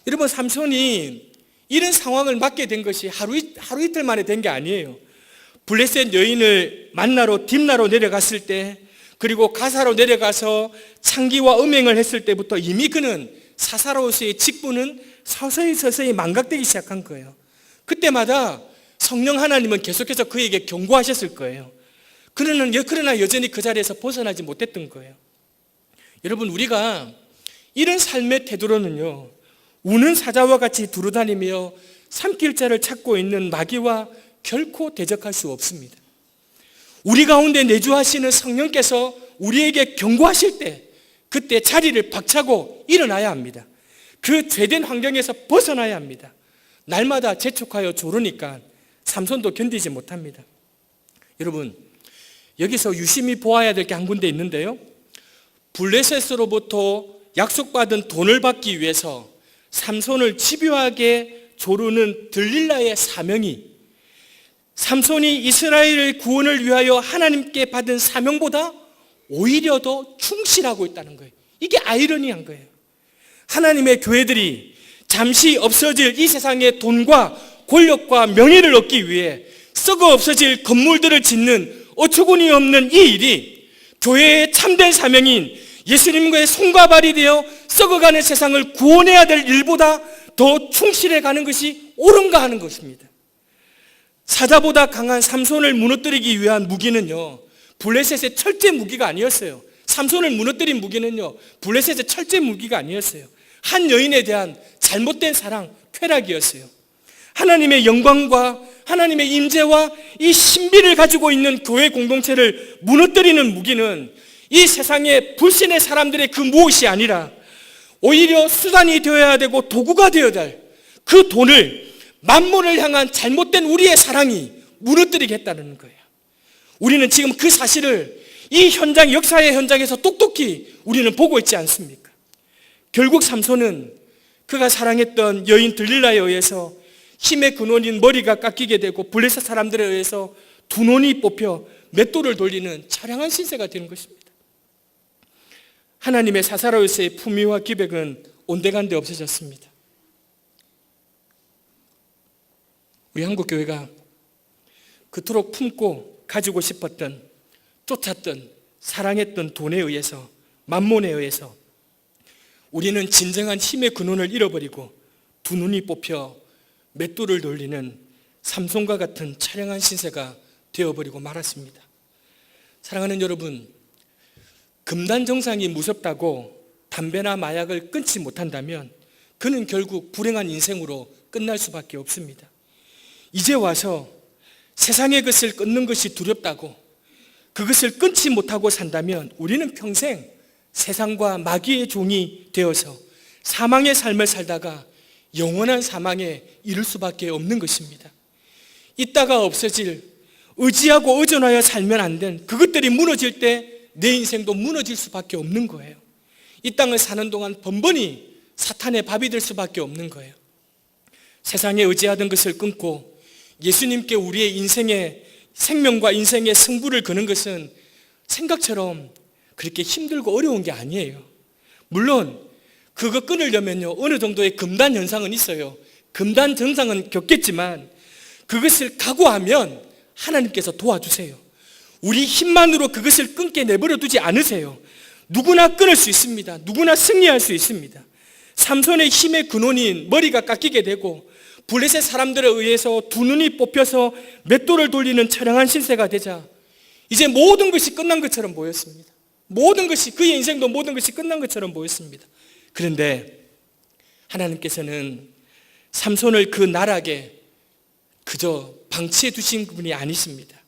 여러분, 삼손이 이런 상황을 맞게 된 것이 하루 이틀 만에 된 게 아니에요. 블레셋 여인을 만나러 딥나로 내려갔을 때, 그리고 가사로 내려가서 창기와 음행을 했을 때부터 이미 그는 사사로서의 직분은 서서히 망각되기 시작한 거예요. 그때마다 성령 하나님은 계속해서 그에게 경고하셨을 거예요. 그러나 여전히 그 자리에서 벗어나지 못했던 거예요. 여러분, 우리가 이런 삶의 태도로는요, 우는 사자와 같이 두루다니며 삼킬 자를 찾고 있는 마귀와 결코 대적할 수 없습니다. 우리 가운데 내주하시는 성령께서 우리에게 경고하실 때, 그때 자리를 박차고 일어나야 합니다. 그 죄된 환경에서 벗어나야 합니다. 날마다 재촉하여 조르니까 삼손도 견디지 못합니다. 여러분, 여기서 유심히 보아야 될 게 한 군데 있는데요, 블레셋으로부터 약속받은 돈을 받기 위해서 삼손을 집요하게 조르는 들릴라의 사명이 삼손이 이스라엘의 구원을 위하여 하나님께 받은 사명보다 오히려 더 충실하고 있다는 거예요. 이게 아이러니한 거예요. 하나님의 교회들이 잠시 없어질 이 세상의 돈과 권력과 명예를 얻기 위해 썩어 없어질 건물들을 짓는 어처구니 없는 이 일이 교회의 참된 사명인 예수님과의 손과 발이 되어 썩어가는 세상을 구원해야 될 일보다 더 충실해 가는 것이 옳은가 하는 것입니다. 사자보다 강한 삼손을 무너뜨리기 위한 무기는요, 블레셋의 철제 무기가 아니었어요. 삼손을 무너뜨린 무기는요, 블레셋의 철제 무기가 아니었어요. 한 여인에 대한 잘못된 사랑, 쾌락이었어요. 하나님의 영광과 하나님의 임재와 이 신비를 가지고 있는 교회 공동체를 무너뜨리는 무기는 이 세상의 불신의 사람들의 그 무엇이 아니라 오히려 수단이 되어야 되고 도구가 되어야 될 그 돈을, 만몬을 향한 잘못된 우리의 사랑이 무너뜨리겠다는 거예요. 우리는 지금 그 사실을 이 현장, 역사의 현장에서 똑똑히 우리는 보고 있지 않습니까? 결국 삼손은 그가 사랑했던 여인 들릴라에 의해서 힘의 근원인 머리가 깎이게 되고 블레셋 사람들에 의해서 두 눈이 뽑혀 맷돌을 돌리는 처량한 신세가 되는 것입니다. 하나님의 사사로서의 품위와 기백은 온데간데 없어졌습니다. 우리 한국교회가 그토록 품고 가지고 싶었던, 쫓았던, 사랑했던 돈에 의해서, 만몬에 의해서 우리는 진정한 힘의 근원을 잃어버리고 두 눈이 뽑혀 맷돌을 돌리는 삼손과 같은 처량한 신세가 되어버리고 말았습니다. 사랑하는 여러분, 금단 정상이 무섭다고 담배나 마약을 끊지 못한다면 그는 결국 불행한 인생으로 끝날 수밖에 없습니다. 이제 와서 세상의 것을 끊는 것이 두렵다고 그것을 끊지 못하고 산다면 우리는 평생 세상과 마귀의 종이 되어서 사망의 삶을 살다가 영원한 사망에 이를 수밖에 없는 것입니다. 있다가 없어질, 의지하고 의존하여 살면 안 된 그것들이 무너질 때 내 인생도 무너질 수밖에 없는 거예요. 이 땅을 사는 동안 번번이 사탄의 밥이 될 수밖에 없는 거예요. 세상에 의지하던 것을 끊고 예수님께 우리의 인생의 생명과 인생의 승부를 거는 것은 생각처럼 그렇게 힘들고 어려운 게 아니에요. 물론 그거 끊으려면요, 어느 정도의 금단 현상은 있어요. 금단 정상은 겪겠지만 그것을 각오하면 하나님께서 도와주세요. 우리 힘만으로 그것을 끊게 내버려 두지 않으세요. 누구나 끊을 수 있습니다. 누구나 승리할 수 있습니다. 삼손의 힘의 근원인 머리가 깎이게 되고 블레셋 사람들에 의해서 두 눈이 뽑혀서 맷돌을 돌리는 처량한 신세가 되자 이제 모든 것이 끝난 것처럼 보였습니다. 모든 것이, 그의 인생도 모든 것이 끝난 것처럼 보였습니다. 그런데 하나님께서는 삼손을 그 나락에 그저 방치해 두신 분이 아니십니다.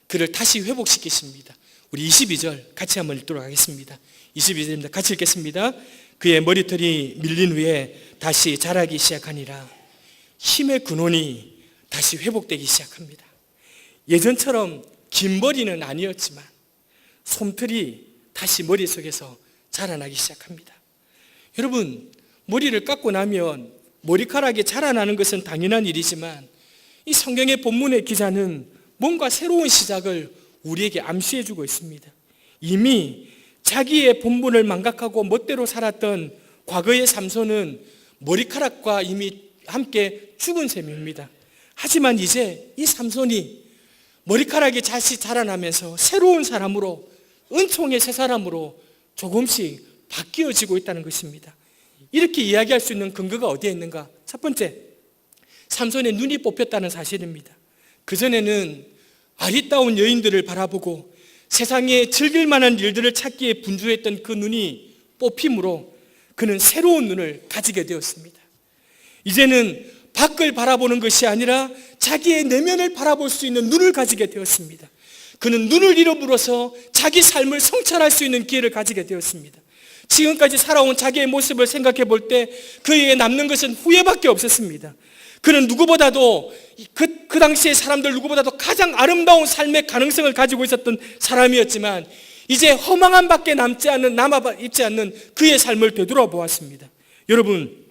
그를 다시 회복시키십니다. 우리 22절 같이 한번 읽도록 하겠습니다. 22절입니다. 같이 읽겠습니다. 그의 머리털이 밀린 후에 다시 자라기 시작하니라. 힘의 근원이 다시 회복되기 시작합니다. 예전처럼 긴 머리는 아니었지만 솜털이 다시 머릿속에서 자라나기 시작합니다. 여러분, 머리를 깎고 나면 머리카락이 자라나는 것은 당연한 일이지만 이 성경의 본문의 기자는 뭔가 새로운 시작을 우리에게 암시해주고 있습니다. 이미 자기의 본분을 망각하고 멋대로 살았던 과거의 삼손은 머리카락과 이미 함께 죽은 셈입니다. 하지만 이제 이 삼손이 머리카락이 다시 자라나면서 새로운 사람으로, 은총의 새 사람으로 조금씩 바뀌어지고 있다는 것입니다. 이렇게 이야기할 수 있는 근거가 어디에 있는가? 첫 번째, 삼손의 눈이 뽑혔다는 사실입니다. 그전에는 아리따운 여인들을 바라보고 세상에 즐길 만한 일들을 찾기에 분주했던 그 눈이 뽑힘으로 그는 새로운 눈을 가지게 되었습니다. 이제는 밖을 바라보는 것이 아니라 자기의 내면을 바라볼 수 있는 눈을 가지게 되었습니다. 그는 눈을 잃어버려서 자기 삶을 성찰할 수 있는 기회를 가지게 되었습니다. 지금까지 살아온 자기의 모습을 생각해 볼 때 그에게 남는 것은 후회밖에 없었습니다. 그는 누구보다도 그 당시의 사람들 누구보다도 가장 아름다운 삶의 가능성을 가지고 있었던 사람이었지만 이제 허망한 밖에 남지 않는 그의 삶을 되돌아보았습니다. 여러분,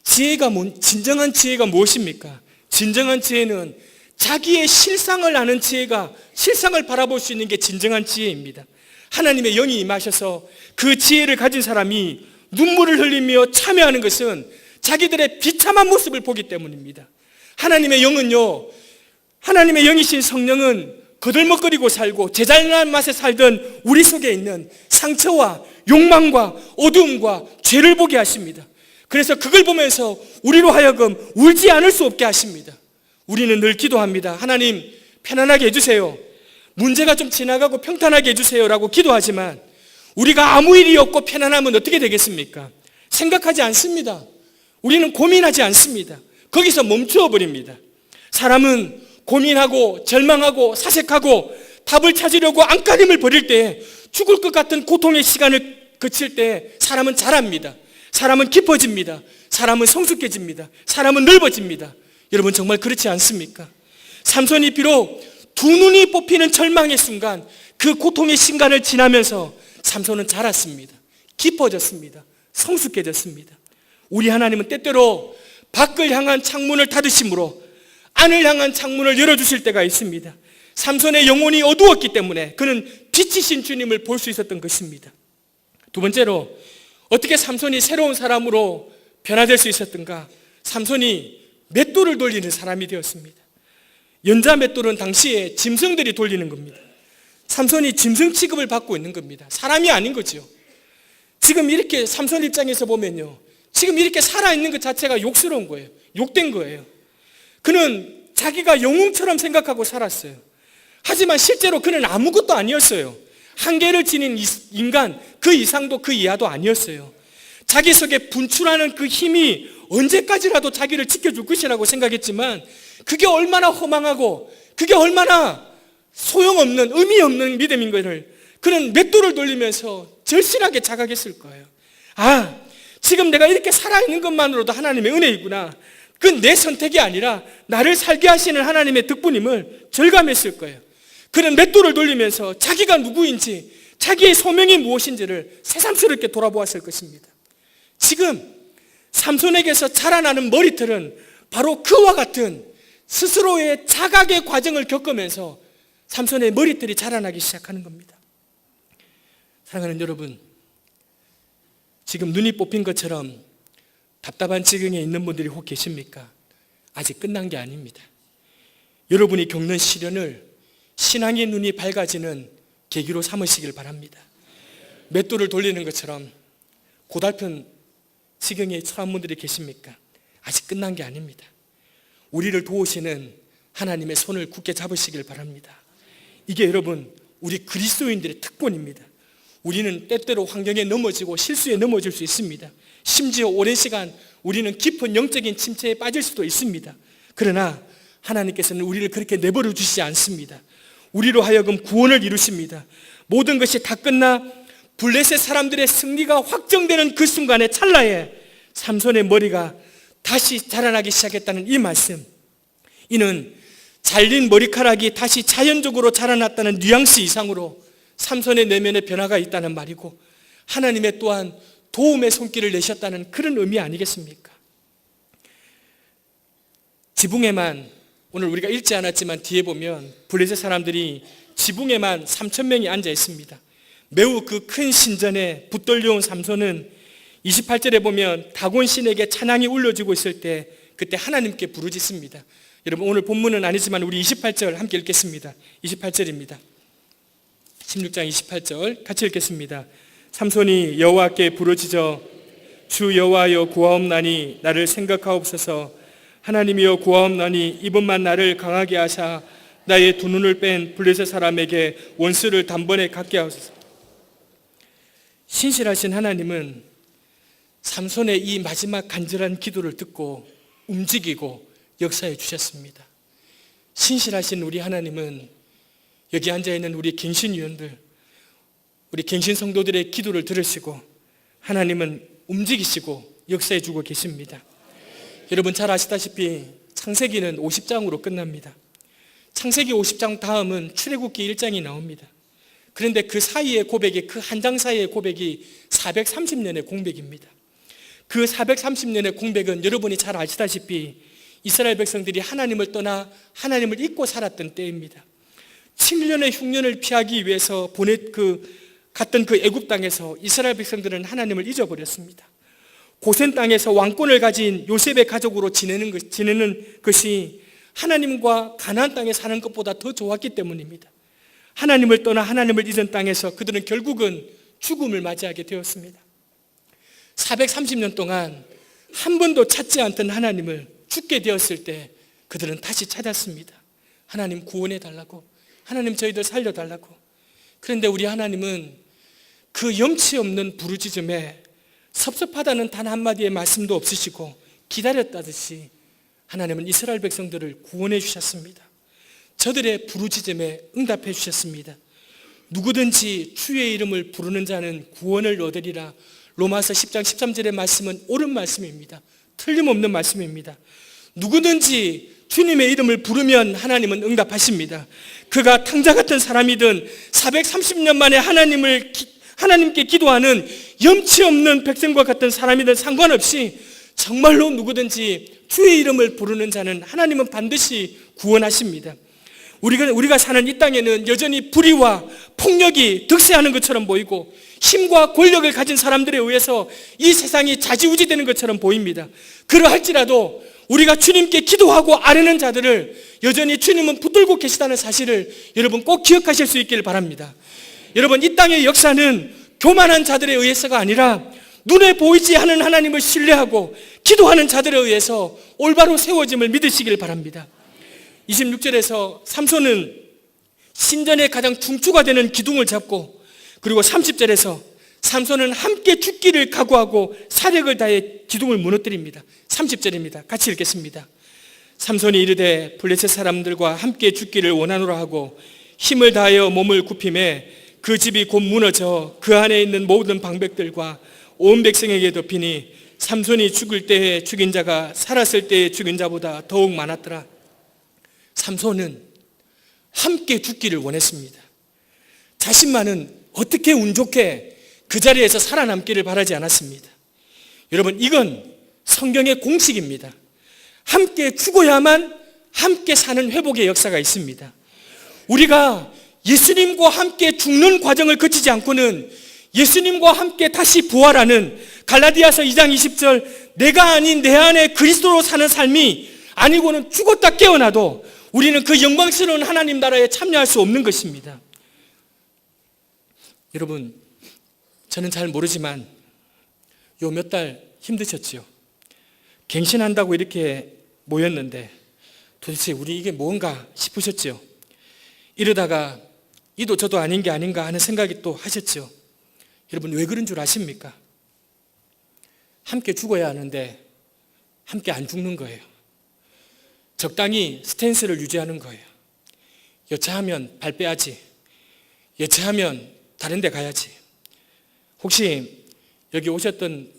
진정한 지혜가 무엇입니까? 진정한 지혜는 자기의 실상을 아는 지혜가, 실상을 바라볼 수 있는 게 진정한 지혜입니다. 하나님의 영이 임하셔서 그 지혜를 가진 사람이 눈물을 흘리며 참여하는 것은 자기들의 비참한 모습을 보기 때문입니다. 하나님의 영은요, 하나님의 영이신 성령은 거들먹거리고 살고 제잘난 맛에 살던 우리 속에 있는 상처와 욕망과 어두움과 죄를 보게 하십니다. 그래서 그걸 보면서 우리로 하여금 울지 않을 수 없게 하십니다. 우리는 늘 기도합니다. 하나님, 편안하게 해주세요. 문제가 좀 지나가고 평탄하게 해주세요 라고 기도하지만 우리가 아무 일이 없고 편안하면 어떻게 되겠습니까? 생각하지 않습니다. 우리는 고민하지 않습니다. 거기서 멈추어 버립니다. 사람은 고민하고 절망하고 사색하고 답을 찾으려고 안간힘을 벌일 때, 죽을 것 같은 고통의 시간을 거칠 때 사람은 자랍니다. 사람은 깊어집니다. 사람은 성숙해집니다. 사람은 넓어집니다. 여러분, 정말 그렇지 않습니까? 삼손이 비록 두 눈이 뽑히는 절망의 순간, 그 고통의 시간을 지나면서 삼손은 자랐습니다. 깊어졌습니다. 성숙해졌습니다. 우리 하나님은 때때로 밖을 향한 창문을 닫으심으로 안을 향한 창문을 열어주실 때가 있습니다. 삼손의 영혼이 어두웠기 때문에 그는 빛이신 주님을 볼 수 있었던 것입니다. 두 번째로, 어떻게 삼손이 새로운 사람으로 변화될 수 있었던가? 삼손이 맷돌을 돌리는 사람이 되었습니다. 연자 맷돌은 당시에 짐승들이 돌리는 겁니다. 삼손이 짐승 취급을 받고 있는 겁니다. 사람이 아닌 거죠. 지금 이렇게 삼손 입장에서 보면요, 지금 이렇게 살아있는 것 자체가 욕스러운 거예요. 욕된 거예요. 그는 자기가 영웅처럼 생각하고 살았어요. 하지만 실제로 그는 아무것도 아니었어요. 한계를 지닌 인간, 그 이상도 그 이하도 아니었어요. 자기 속에 분출하는 그 힘이 언제까지라도 자기를 지켜줄 것이라고 생각했지만 그게 얼마나 허망하고 그게 얼마나 소용없는, 의미 없는 믿음인 것을 그는 맷돌을 돌리면서 절실하게 자각했을 거예요. 아, 지금 내가 이렇게 살아있는 것만으로도 하나님의 은혜이구나. 그건 내 선택이 아니라 나를 살게 하시는 하나님의 덕분임을 절감했을 거예요. 그는 맷돌을 돌리면서 자기가 누구인지, 자기의 소명이 무엇인지를 새삼스럽게 돌아보았을 것입니다. 지금 삼손에게서 자라나는 머리털은 바로 그와 같은 스스로의 자각의 과정을 겪으면서 삼손의 머리털이 자라나기 시작하는 겁니다. 사랑하는 여러분, 지금 눈이 뽑힌 것처럼 답답한 지경에 있는 분들이 혹 계십니까? 아직 끝난 게 아닙니다. 여러분이 겪는 시련을 신앙의 눈이 밝아지는 계기로 삼으시길 바랍니다. 맷돌을 돌리는 것처럼 고달픈 지경에 처한 분들이 계십니까? 아직 끝난 게 아닙니다. 우리를 도우시는 하나님의 손을 굳게 잡으시길 바랍니다. 이게 여러분, 우리 그리스도인들의 특권입니다. 우리는 때때로 환경에 넘어지고 실수에 넘어질 수 있습니다. 심지어 오랜 시간 우리는 깊은 영적인 침체에 빠질 수도 있습니다. 그러나 하나님께서는 우리를 그렇게 내버려 주시지 않습니다. 우리로 하여금 구원을 이루십니다. 모든 것이 다 끝나 블레셋 사람들의 승리가 확정되는 그 순간의 찰나에 삼손의 머리가 다시 자라나기 시작했다는 이 말씀, 이는 잘린 머리카락이 다시 자연적으로 자라났다는 뉘앙스 이상으로 삼손의 내면에 변화가 있다는 말이고, 하나님의 또한 도움의 손길을 내셨다는 그런 의미 아니겠습니까? 지붕에만, 오늘 우리가 읽지 않았지만 뒤에 보면 블레셋 사람들이 지붕에만 3,000명이 앉아 있습니다. 매우 그 큰 신전에 붙들려온 삼손은 28절에 보면 다곤 신에게 찬양이 울려지고 있을 때 그때 하나님께 부르짖습니다. 여러분, 오늘 본문은 아니지만 우리 28절 함께 읽겠습니다. 28절입니다. 16장 28절 같이 읽겠습니다. 삼손이 여호와께 부르짖어 주 여호와여 구하옵나니 나를 생각하옵소서. 하나님이여 구하옵나니 이번만 나를 강하게 하사 나의 두 눈을 뺀 블레셋 사람에게 원수를 단번에 갖게 하소서. 신실하신 하나님은 삼손의 이 마지막 간절한 기도를 듣고 움직이고 역사해 주셨습니다. 신실하신 우리 하나님은 여기 앉아있는 우리 갱신위원들, 우리 갱신 성도들의 기도를 들으시고 하나님은 움직이시고 역사해 주고 계십니다. 여러분 잘 아시다시피 창세기는 50장으로 끝납니다. 창세기 50장 다음은 출애굽기 1장이 나옵니다. 그런데 그 사이의 고백이, 그 한 장 사이의 고백이 430년의 공백입니다. 그 430년의 공백은 여러분이 잘 아시다시피 이스라엘 백성들이 하나님을 떠나 하나님을 잊고 살았던 때입니다. 7년의 흉년을 피하기 위해서 갔던 그 애굽 땅에서 이스라엘 백성들은 하나님을 잊어버렸습니다. 고센 땅에서 왕권을 가진 요셉의 가족으로 지내는 것이 하나님과 가나안 땅에 사는 것보다 더 좋았기 때문입니다. 하나님을 떠나 하나님을 잊은 땅에서 그들은 결국은 죽음을 맞이하게 되었습니다. 430년 동안 한 번도 찾지 않던 하나님을 죽게 되었을 때 그들은 다시 찾았습니다. 하나님 구원해 달라고, 하나님 저희들 살려달라고. 그런데 우리 하나님은 그 염치 없는 부르짖음에 섭섭하다는 단 한마디의 말씀도 없으시고 기다렸다듯이 하나님은 이스라엘 백성들을 구원해 주셨습니다. 저들의 부르짖음에 응답해 주셨습니다. 누구든지 주의 이름을 부르는 자는 구원을 얻으리라. 로마서 10장 13절의 말씀은 옳은 말씀입니다. 틀림없는 말씀입니다. 누구든지 주님의 이름을 부르면 하나님은 응답하십니다. 그가 탕자 같은 사람이든 430년 만에 하나님께 기도하는 염치 없는 백성과 같은 사람이든 상관없이 정말로 누구든지 주의 이름을 부르는 자는 하나님은 반드시 구원하십니다. 우리가 사는 이 땅에는 여전히 불의와 폭력이 득세하는 것처럼 보이고 힘과 권력을 가진 사람들에 의해서 이 세상이 좌지우지되는 것처럼 보입니다. 그러할지라도 우리가 주님께 기도하고 아뢰는 자들을 여전히 주님은 붙들고 계시다는 사실을 여러분 꼭 기억하실 수 있기를 바랍니다. 여러분 이 땅의 역사는 교만한 자들에 의해서가 아니라 눈에 보이지 않는 하나님을 신뢰하고 기도하는 자들에 의해서 올바로 세워짐을 믿으시길 바랍니다. 26절에서 삼손은 신전의 가장 중추가 되는 기둥을 잡고, 그리고 30절에서 삼손은 함께 죽기를 각오하고 사력을 다해 기둥을 무너뜨립니다. 30절입니다. 같이 읽겠습니다. 삼손이 이르되 블레셋 사람들과 함께 죽기를 원하노라 하고 힘을 다하여 몸을 굽히매 그 집이 곧 무너져 그 안에 있는 모든 방백들과 온 백성에게 덮이니 삼손이 죽을 때에 죽인 자가 살았을 때에 죽인 자보다 더욱 많았더라. 삼손은 함께 죽기를 원했습니다. 자신만은 어떻게 운 좋게 그 자리에서 살아남기를 바라지 않았습니다. 여러분 이건 성경의 공식입니다. 함께 죽어야만 함께 사는 회복의 역사가 있습니다. 우리가 예수님과 함께 죽는 과정을 거치지 않고는 예수님과 함께 다시 부활하는 갈라디아서 2장 20절 내가 아닌 내 안에 그리스도로 사는 삶이 아니고는 죽었다 깨어나도 우리는 그 영광스러운 하나님 나라에 참여할 수 없는 것입니다. 여러분 저는 잘 모르지만 요 몇 달 힘드셨죠? 갱신한다고 이렇게 모였는데 도대체 우리 이게 뭔가 싶으셨죠? 이러다가 이도 저도 아닌 게 아닌가 하는 생각이 또 하셨죠? 여러분 왜 그런 줄 아십니까? 함께 죽어야 하는데 함께 안 죽는 거예요. 적당히 스탠스를 유지하는 거예요. 여차하면 발 빼야지, 여차하면 다른 데 가야지. 혹시 여기 오셨던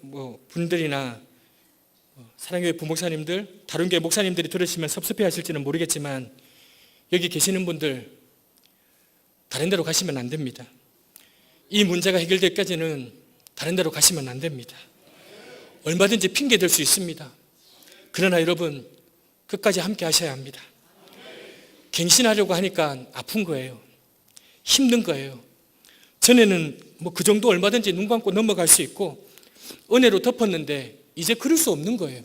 분들이나 사랑교회 부목사님들, 다른 교회 목사님들이 들으시면 섭섭해 하실지는 모르겠지만 여기 계시는 분들 다른 데로 가시면 안 됩니다. 이 문제가 해결될 때까지는 다른 데로 가시면 안 됩니다. 얼마든지 핑계 댈 수 있습니다. 그러나 여러분 끝까지 함께 하셔야 합니다. 갱신하려고 하니까 아픈 거예요. 힘든 거예요. 전에는 그 정도 얼마든지 눈 감고 넘어갈 수 있고 은혜로 덮었는데 이제 그럴 수 없는 거예요.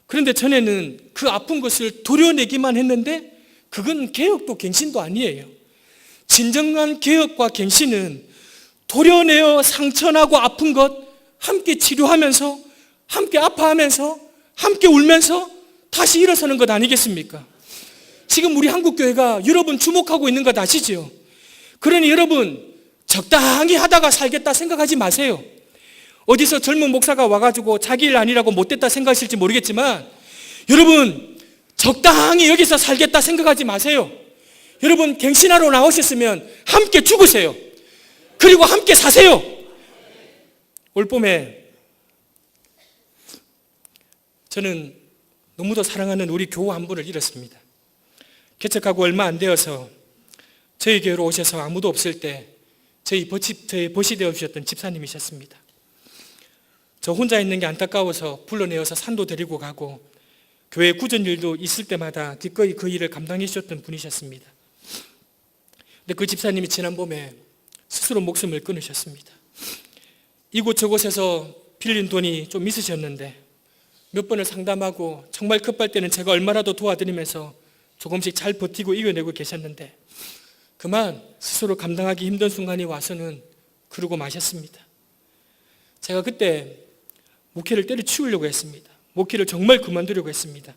그런데 전에는 그 아픈 것을 도려내기만 했는데 그건 개혁도 갱신도 아니에요. 진정한 개혁과 갱신은 도려내어 상처나고 아픈 것 함께 치료하면서 함께 아파하면서 함께 울면서 다시 일어서는 것 아니겠습니까? 지금 우리 한국교회가 여러분 주목하고 있는 것 아시죠? 그러니 여러분 적당히 하다가 살겠다 생각하지 마세요. 어디서 젊은 목사가 와가지고 자기 일 아니라고 못됐다 생각하실지 모르겠지만 여러분 적당히 여기서 살겠다 생각하지 마세요. 여러분 갱신하러 나오셨으면 함께 죽으세요. 그리고 함께 사세요. 올봄에 저는 너무도 사랑하는 우리 교우 한 분을 잃었습니다. 개척하고 얼마 안 되어서 저희 교회로 오셔서 아무도 없을 때 저희 벗이 되어주셨던 집사님이셨습니다. 저 혼자 있는 게 안타까워서 불러내어서 산도 데리고 가고 교회 구전 일도 있을 때마다 기꺼이 그 일을 감당해 주셨던 분이셨습니다. 근데 그 집사님이 지난 봄에 스스로 목숨을 끊으셨습니다. 이곳저곳에서 빌린 돈이 좀 있으셨는데 몇 번을 상담하고 정말 급할 때는 제가 얼마라도 도와드리면서 조금씩 잘 버티고 이겨내고 계셨는데 그만 스스로 감당하기 힘든 순간이 와서는 그러고 마셨습니다. 제가 그때 목회를 때려치우려고 했습니다. 목회를 정말 그만두려고 했습니다.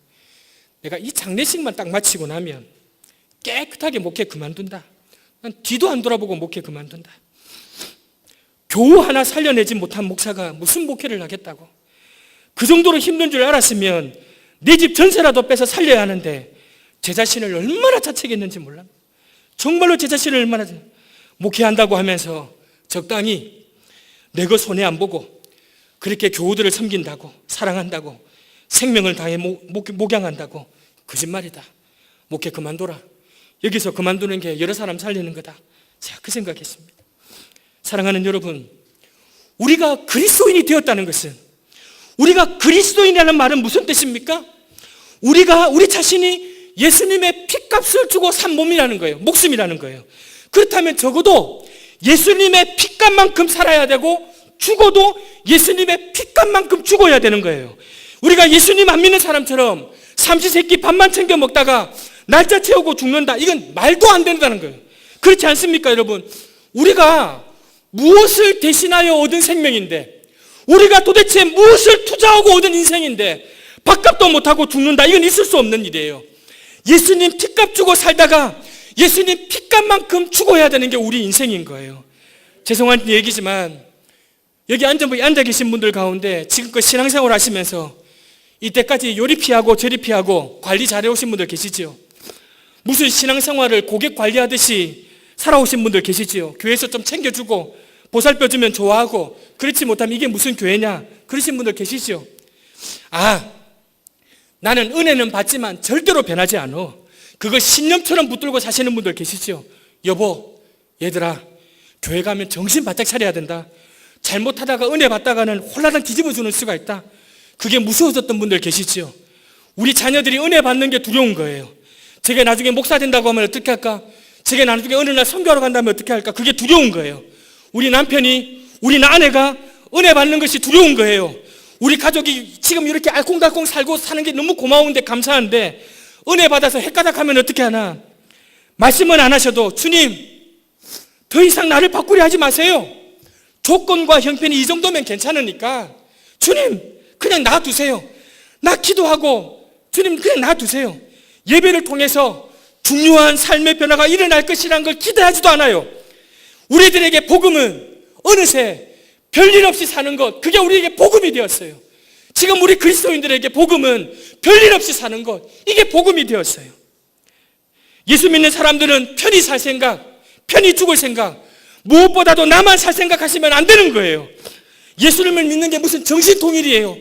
내가 이 장례식만 딱 마치고 나면 깨끗하게 목회 그만둔다. 난 뒤도 안 돌아보고 목회 그만둔다. 교우 하나 살려내지 못한 목사가 무슨 목회를 하겠다고. 그 정도로 힘든 줄 알았으면 내 집 전세라도 빼서 살려야 하는데 제 자신을 얼마나 자책했는지 몰라. 정말로 제 자신을 얼마나 목회한다고 하면서 적당히 내 것 손해 안 보고 그렇게 교우들을 섬긴다고 사랑한다고 생명을 다해 목양한다고 거짓말이다. 목회 그만둬라. 여기서 그만두는 게 여러 사람 살리는 거다. 제가 그 생각했습니다. 사랑하는 여러분, 우리가 그리스도인이 되었다는 것은 우리가 그리스도인이라는 말은 무슨 뜻입니까? 우리 자신이 예수님의 핏값을 주고 산 몸이라는 거예요. 목숨이라는 거예요. 그렇다면 적어도 예수님의 핏값만큼 살아야 되고 죽어도 예수님의 핏값만큼 죽어야 되는 거예요. 우리가 예수님 안 믿는 사람처럼 삼시세끼 밥만 챙겨 먹다가 날짜 채우고 죽는다. 이건 말도 안 된다는 거예요. 그렇지 않습니까, 여러분? 우리가 무엇을 대신하여 얻은 생명인데 우리가 도대체 무엇을 투자하고 얻은 인생인데 밥값도 못하고 죽는다. 이건 있을 수 없는 일이에요. 예수님 핏값 주고 살다가 예수님 핏값만큼 죽어야 되는 게 우리 인생인 거예요. 죄송한 얘기지만 여기 앉아 계신 분들 가운데 지금껏 신앙생활 하시면서 이때까지 요리 피하고 저리 피하고 관리 잘해오신 분들 계시지요. 무슨 신앙생활을 고객 관리하듯이 살아오신 분들 계시지요. 교회에서 좀 챙겨주고 보살펴주면 좋아하고 그렇지 못하면 이게 무슨 교회냐 그러신 분들 계시지요. 나는 은혜는 받지만 절대로 변하지 않아. 그거 신념처럼 붙들고 사시는 분들 계시죠. 여보, 얘들아, 교회 가면 정신 바짝 차려야 된다. 잘못하다가 은혜 받다가는 홀라당 뒤집어주는 수가 있다. 그게 무서워졌던 분들 계시죠. 우리 자녀들이 은혜 받는 게 두려운 거예요. 저게 나중에 목사 된다고 하면 어떻게 할까? 저게 나중에 어느 날 선교하러 간다면 어떻게 할까? 그게 두려운 거예요. 우리 남편이, 우리 아내가 은혜 받는 것이 두려운 거예요. 우리 가족이 지금 이렇게 알콩달콩 살고 사는 게 너무 고마운데 감사한데 은혜 받아서 헷가닥하면 어떻게 하나? 말씀은 안 하셔도 주님 더 이상 나를 바꾸려 하지 마세요. 조건과 형편이 이 정도면 괜찮으니까 주님 그냥 놔두세요. 나 기도하고 주님 그냥 놔두세요. 예배를 통해서 중요한 삶의 변화가 일어날 것이라는 걸 기대하지도 않아요. 우리들에게 복음은 어느새 별일 없이 사는 것, 그게 우리에게 복음이 되었어요. 지금 우리 그리스도인들에게 복음은 별일 없이 사는 것, 이게 복음이 되었어요. 예수 믿는 사람들은 편히 살 생각, 편히 죽을 생각, 무엇보다도 나만 살 생각하시면 안 되는 거예요. 예수님을 믿는 게 무슨 정신통일이에요.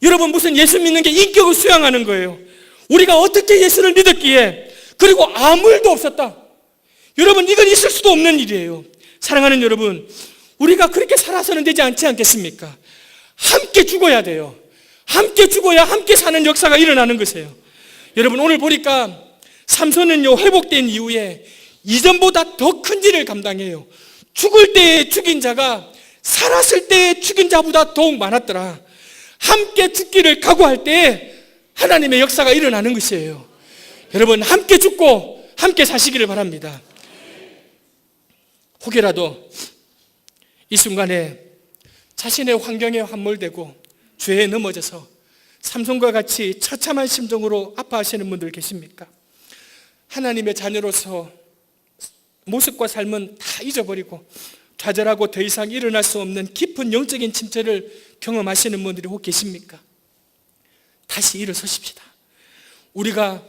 여러분 무슨 예수 믿는 게 인격을 수양하는 거예요. 우리가 어떻게 예수를 믿었기에 그리고 아무 일도 없었다. 여러분 이건 있을 수도 없는 일이에요. 사랑하는 여러분, 우리가 그렇게 살아서는 되지 않지 않겠습니까? 함께 죽어야 돼요. 함께 죽어야 함께 사는 역사가 일어나는 것이에요. 여러분 오늘 보니까 삼손은요 회복된 이후에 이전보다 더 큰 일을 감당해요. 죽을 때에 죽인 자가 살았을 때에 죽인 자보다 더욱 많았더라. 함께 죽기를 각오할 때에 하나님의 역사가 일어나는 것이에요. 여러분 함께 죽고 함께 사시기를 바랍니다. 혹여라도 이 순간에 자신의 환경에 함몰되고 죄에 넘어져서 삼손과 같이 처참한 심정으로 아파하시는 분들 계십니까? 하나님의 자녀로서 모습과 삶은 다 잊어버리고 좌절하고 더 이상 일어날 수 없는 깊은 영적인 침체를 경험하시는 분들이 혹 계십니까? 다시 일어서십시다. 우리가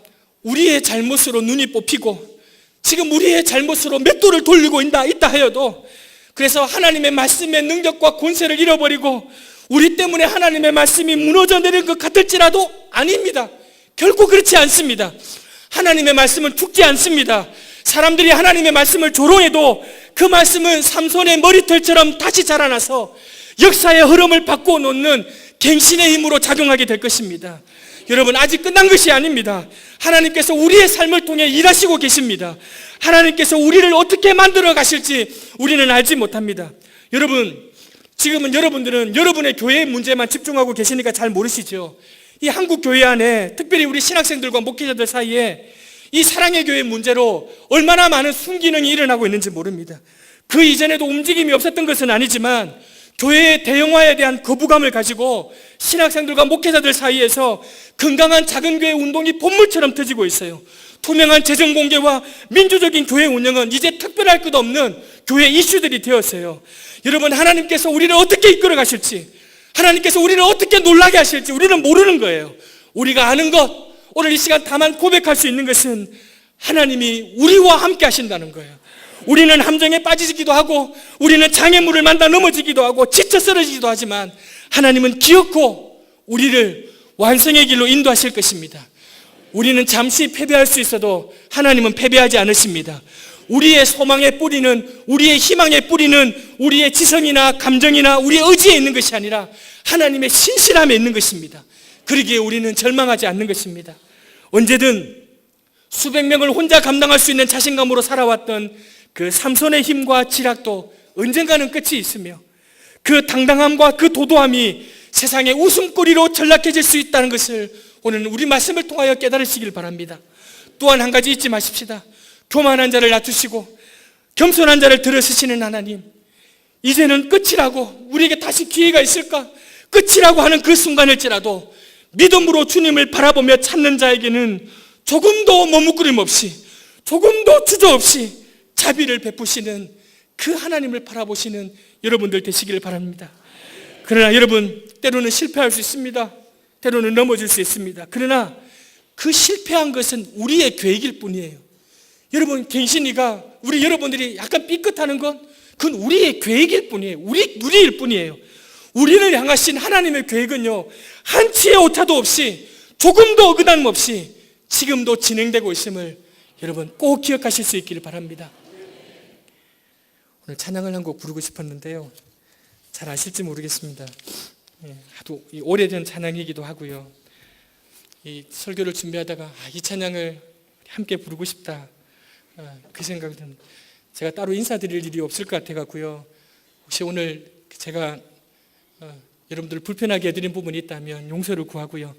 우리의 잘못으로 눈이 뽑히고 지금 우리의 잘못으로 맷돌을 돌리고 있다 하여도, 그래서 하나님의 말씀의 능력과 권세를 잃어버리고 우리 때문에 하나님의 말씀이 무너져 내릴 것 같을지라도 아닙니다. 결코 그렇지 않습니다. 하나님의 말씀은 죽지 않습니다. 사람들이 하나님의 말씀을 조롱해도 그 말씀은 삼손의 머리털처럼 다시 자라나서 역사의 흐름을 바꾸어 놓는 갱신의 힘으로 작용하게 될 것입니다. 여러분, 아직 끝난 것이 아닙니다. 하나님께서 우리의 삶을 통해 일하시고 계십니다. 하나님께서 우리를 어떻게 만들어 가실지 우리는 알지 못합니다. 여러분, 지금은 여러분들은 여러분의 교회의 문제만 집중하고 계시니까 잘 모르시죠. 이 한국 교회 안에, 특별히 우리 신학생들과 목회자들 사이에 이 사랑의 교회 문제로 얼마나 많은 순기능이 일어나고 있는지 모릅니다. 그 이전에도 움직임이 없었던 것은 아니지만 교회의 대형화에 대한 거부감을 가지고 신학생들과 목회자들 사이에서 건강한 작은 교회 운동이 본물처럼 터지고 있어요. 투명한 재정 공개와 민주적인 교회 운영은 이제 특별할 것 없는 교회 이슈들이 되었어요. 여러분, 하나님께서 우리를 어떻게 이끌어 가실지, 하나님께서 우리를 어떻게 놀라게 하실지 우리는 모르는 거예요. 우리가 아는 것, 오늘 이 시간 다만 고백할 수 있는 것은 하나님이 우리와 함께 하신다는 거예요. 우리는 함정에 빠지기도 하고 우리는 장애물을 만나 넘어지기도 하고 지쳐 쓰러지기도 하지만 하나님은 기어코 우리를 완성의 길로 인도하실 것입니다. 우리는 잠시 패배할 수 있어도 하나님은 패배하지 않으십니다. 우리의 소망의 뿌리는, 우리의 희망의 뿌리는 우리의 지성이나 감정이나 우리의 의지에 있는 것이 아니라 하나님의 신실함에 있는 것입니다. 그러기에 우리는 절망하지 않는 것입니다. 언제든 수백 명을 혼자 감당할 수 있는 자신감으로 살아왔던 그 삼손의 힘과 지략도 언젠가는 끝이 있으며 그 당당함과 그 도도함이 세상의 웃음거리로 전락해질 수 있다는 것을 오늘 우리 말씀을 통하여 깨달으시길 바랍니다. 또한 한 가지 잊지 마십시다. 교만한 자를 낮추시고 겸손한 자를 들어쓰시는 하나님, 이제는 끝이라고, 우리에게 다시 기회가 있을까? 끝이라고 하는 그 순간일지라도 믿음으로 주님을 바라보며 찾는 자에게는 조금도 머뭇거림 없이, 조금도 주저없이 자비를 베푸시는 그 하나님을 바라보시는 여러분들 되시길 바랍니다. 그러나 여러분, 때로는 실패할 수 있습니다. 때로는 넘어질 수 있습니다. 그러나 그 실패한 것은 우리의 계획일 뿐이에요. 여러분, 갱신이가 우리 여러분들이 약간 삐끗하는 건 그건 우리의 계획일 뿐이에요. 우리일 뿐이에요. 우리를 향하신 하나님의 계획은요, 한치의 오차도 없이, 조금도 어긋남 없이 지금도 진행되고 있음을 여러분 꼭 기억하실 수 있기를 바랍니다. 오늘 찬양을 한 곡 부르고 싶었는데요, 잘 아실지 모르겠습니다. 하도 오래된 찬양이기도 하고요. 이 설교를 준비하다가 이 찬양을 함께 부르고 싶다, 그 생각을 듭니다. 제가 따로 인사드릴 일이 없을 것 같아가고요. 혹시 오늘 제가 여러분들 불편하게 해드린 부분이 있다면 용서를 구하고요.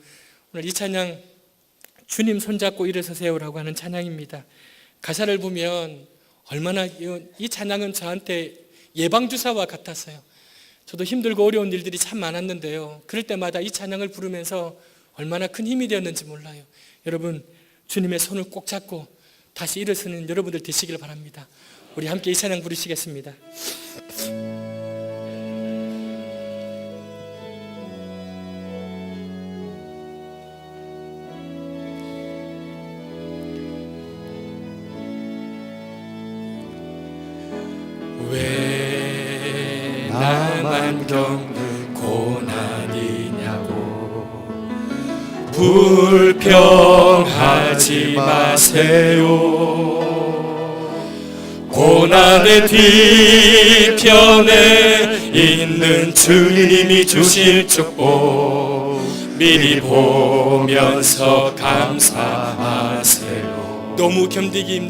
오늘 이 찬양 주님 손잡고 일어서세요라고 하는 찬양입니다. 가사를 보면 얼마나 이 찬양은 저한테 예방주사와 같았어요. 저도 힘들고 어려운 일들이 참 많았는데요, 그럴 때마다 이 찬양을 부르면서 얼마나 큰 힘이 되었는지 몰라요. 여러분, 주님의 손을 꼭 잡고 다시 일어서는 여러분들 되시길 바랍니다. 우리 함께 이 찬양 부르시겠습니다. 왜 나만 겪는 고난이냐고 불평하지 마세요. 고난의 뒤편에 있는 주님이 주실 축복 미리 보면서 감사하세요. 너무 견디기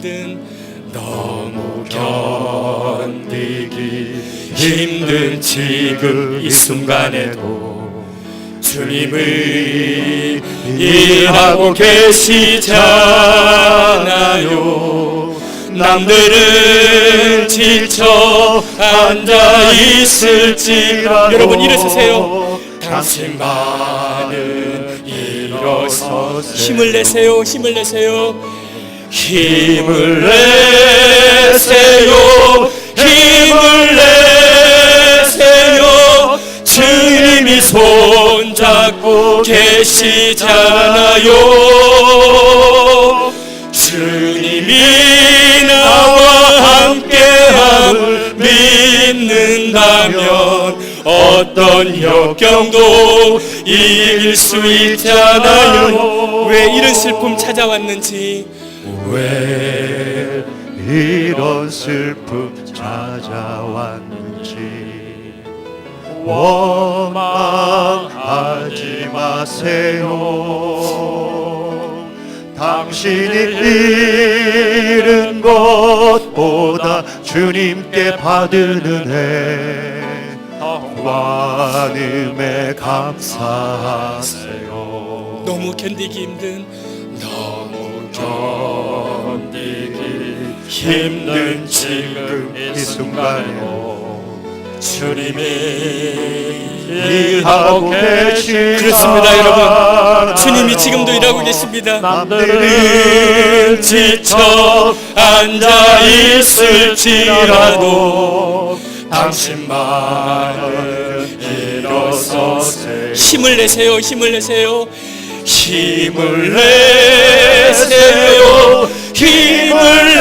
힘든 지금 이 순간에도 주님을 일하고 계시잖아요. 남들은 지쳐 앉아 있을지라도 여러분 일어서세요. 당신만은 일어서세요. 힘을 내세요. 힘을 내세요. 힘을 내세요. 힘을 내세요. 주님이 손잡고 계시잖아요. 주님이 나와 함께함을 믿는다면 어떤 역경도 이길 수 있잖아요. 왜 이런 슬픔 찾아왔는지, 왜 이런 슬픔 찾아왔는지 원망하지 마세요. 당신이 잃은 것보다 주님께 받은 은혜 많음에 감사하세요. 너무 견디기 힘든, 너무 견디기 힘든 지금 이 순간에 주님이 일하고 계시다. 그렇습니다, 여러분. 주님이 지금도 일하고 계십니다. 남들은 지쳐 앉아 있을지라도 당신만은 일어서세요. 힘을 내세요. 힘을 내세요. 힘을 내세요. 힘을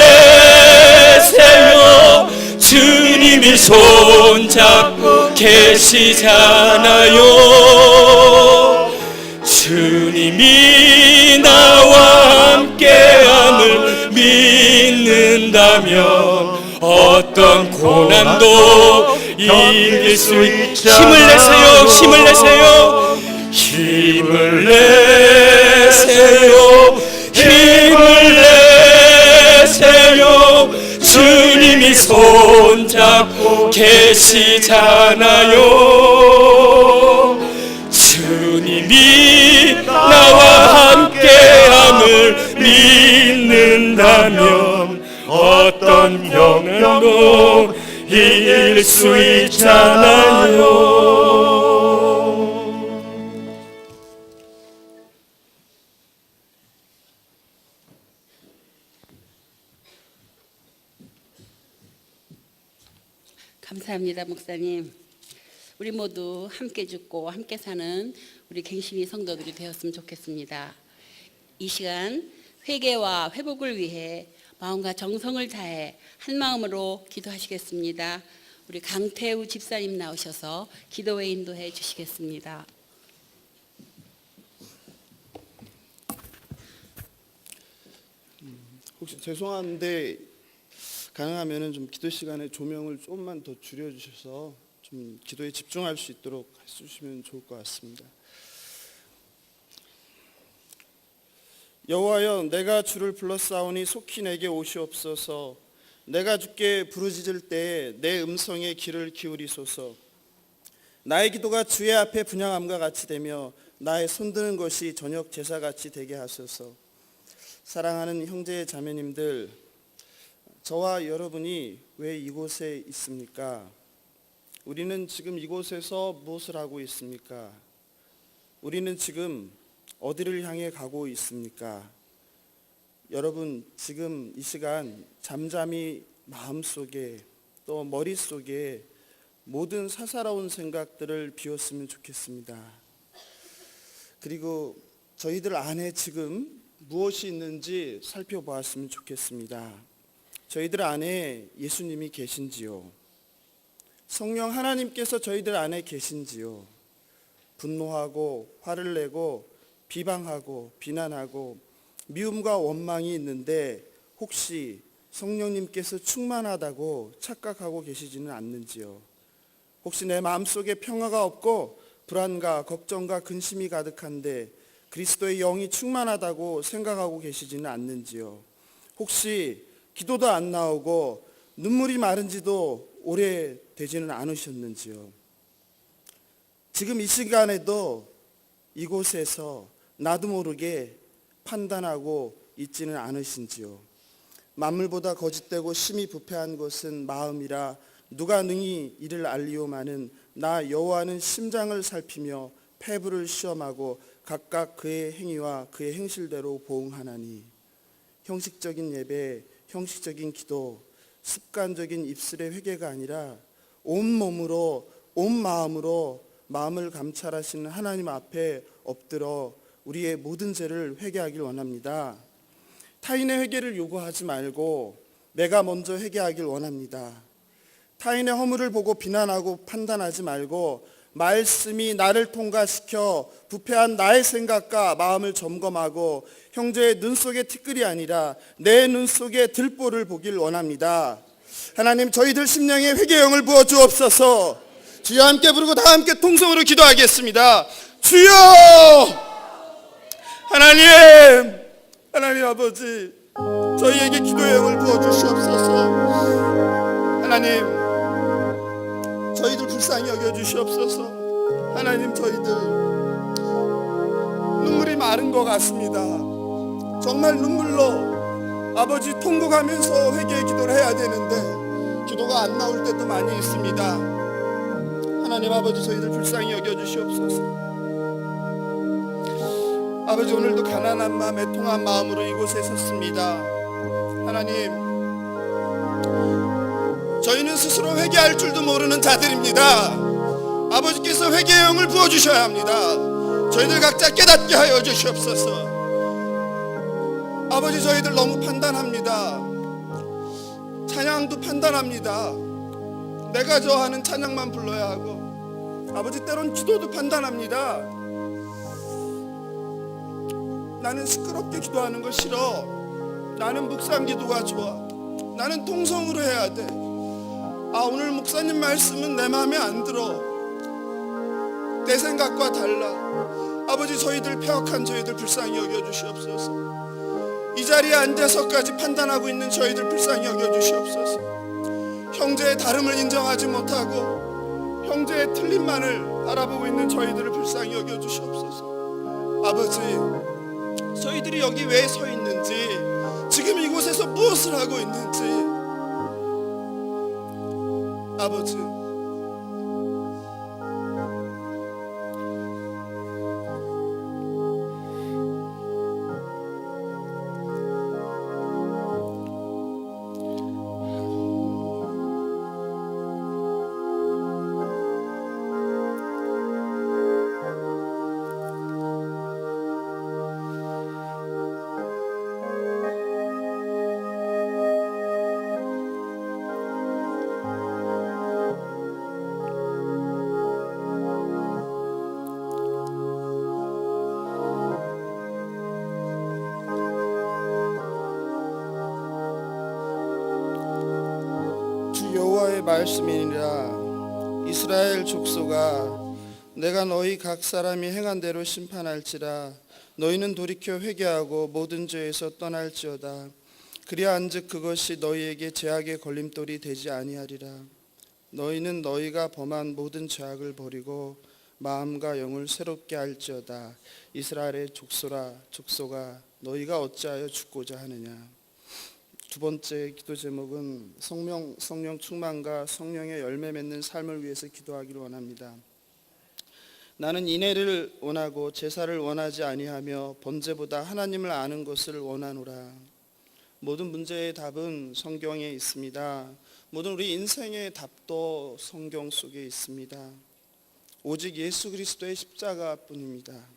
내세요. 주님이 손잡고 계시잖아요. 주님이 나와 함께함을 믿는다면 어떤 고난도 이길 수 있죠. 힘을 내세요. 힘을 내세요. 힘을 내세요. 힘을 내세요. 주님이 손잡고 계시잖아요. 주님이 나와 함께함을 믿는다면 어떤 병도 이길 수 있잖아요. 감사합니다, 목사님. 우리 모두 함께 죽고 함께 사는 우리 갱신이 성도들이 되었으면 좋겠습니다. 이 시간 회개와 회복을 위해 마음과 정성을 다해 한 마음으로 기도하시겠습니다. 우리 강태우 집사님 나오셔서 기도회 인도해 주시겠습니다. 혹시 죄송한데 가능하면은 좀 기도 시간에 조명을 조금만 더 줄여주셔서 좀 기도에 집중할 수 있도록 해주시면 좋을 것 같습니다. 여호와여, 내가 주를 불렀사오니 속히 내게 오시옵소서. 내가 주께 부르짖을 때에 내 음성에 귀를 기울이소서. 나의 기도가 주의 앞에 분향함과 같이 되며 나의 손드는 것이 저녁 제사같이 되게 하소서. 사랑하는 형제 자매님들, 저와 여러분이 왜 이곳에 있습니까? 우리는 지금 이곳에서 무엇을 하고 있습니까? 우리는 지금 어디를 향해 가고 있습니까? 여러분, 지금 이 시간 잠잠히 마음속에 또 머릿속에 모든 사사로운 생각들을 비웠으면 좋겠습니다. 그리고 저희들 안에 지금 무엇이 있는지 살펴보았으면 좋겠습니다. 저희들 안에 예수님이 계신지요? 성령 하나님께서 저희들 안에 계신지요? 분노하고 화를 내고 비방하고 비난하고 미움과 원망이 있는데 혹시 성령님께서 충만하다고 착각하고 계시지는 않는지요? 혹시 내 마음속에 평화가 없고 불안과 걱정과 근심이 가득한데 그리스도의 영이 충만하다고 생각하고 계시지는 않는지요? 혹시 기도도 안 나오고 눈물이 마른 지도 오래되지는 않으셨는지요? 지금 이 시간에도 이곳에서 나도 모르게 판단하고 있지는 않으신지요? 만물보다 거짓되고 심히 부패한 것은 마음이라 누가 능히 이를 알리오마는 나 여호와는 심장을 살피며 폐부를 시험하고 각각 그의 행위와 그의 행실대로 보응하나니 형식적인 예배, 형식적인 기도, 습관적인 입술의 회개가 아니라 온 몸으로 온 마음으로 마음을 감찰하시는 하나님 앞에 엎드려 우리의 모든 죄를 회개하길 원합니다. 타인의 회개를 요구하지 말고 내가 먼저 회개하길 원합니다. 타인의 허물을 보고 비난하고 판단하지 말고 말씀이 나를 통과시켜 부패한 나의 생각과 마음을 점검하고 형제의 눈 속에 티끌이 아니라 내 눈 속에 들보를 보길 원합니다. 하나님, 저희들 심령에 회개의 영을 부어 주옵소서. 주여, 함께 부르고 다 함께 통성으로 기도하겠습니다. 주여! 하나님 아버지, 저희에게 기도의 영을 부어 주시옵소서. 하나님, 저희들 불쌍히 여겨 주시옵소서. 하나님, 저희들 눈물이 마른 것 같습니다. 정말 눈물로 아버지 통곡하면서 회개의 기도를 해야 되는데 기도가 안 나올 때도 많이 있습니다. 하나님 아버지, 저희들 불쌍히 여겨 주시옵소서. 아버지, 오늘도 가난한 마음, 애통한 마음으로 이곳에 섰습니다. 하나님, 저희는 스스로 회개할 줄도 모르는 자들입니다. 아버지께서 회개의 영을 부어주셔야 합니다. 저희들 각자 깨닫게 하여 주시옵소서. 아버지, 저희들 너무 판단합니다. 찬양도 판단합니다. 내가 좋아하는 찬양만 불러야 하고, 아버지, 때론 기도도 판단합니다. 나는 시끄럽게 기도하는 거 싫어. 나는 묵상 기도가 좋아. 나는 통성으로 해야 돼. 오늘 목사님 말씀은 내 마음에 안 들어. 내 생각과 달라. 아버지, 저희들 폐역한 저희들 불쌍히 여겨주시옵소서. 이 자리에 앉아서까지 판단하고 있는 저희들 불쌍히 여겨주시옵소서. 형제의 다름을 인정하지 못하고 형제의 틀림만을 바라보고 있는 저희들을 불쌍히 여겨주시옵소서. 아버지, 저희들이 여기 왜 서 있는지, 지금 이곳에서 무엇을 하고 있는지, 아버지, 여호와의 말씀이니라. 이스라엘 족속아, 내가 너희 각 사람이 행한 대로 심판할지라. 너희는 돌이켜 회개하고 모든 죄에서 떠날지어다. 그리한즉 그것이 너희에게 죄악의 걸림돌이 되지 아니하리라. 너희는 너희가 범한 모든 죄악을 버리고 마음과 영을 새롭게 할지어다. 이스라엘의 족속아, 너희가 어찌하여 죽고자 하느냐. 두 번째 기도 제목은 성령 충만과 성령의 열매 맺는 삶을 위해서 기도하기를 원합니다. 나는 인애를 원하고 제사를 원하지 아니하며 번제보다 하나님을 아는 것을 원하노라. 모든 문제의 답은 성경에 있습니다. 모든 우리 인생의 답도 성경 속에 있습니다. 오직 예수 그리스도의 십자가뿐입니다.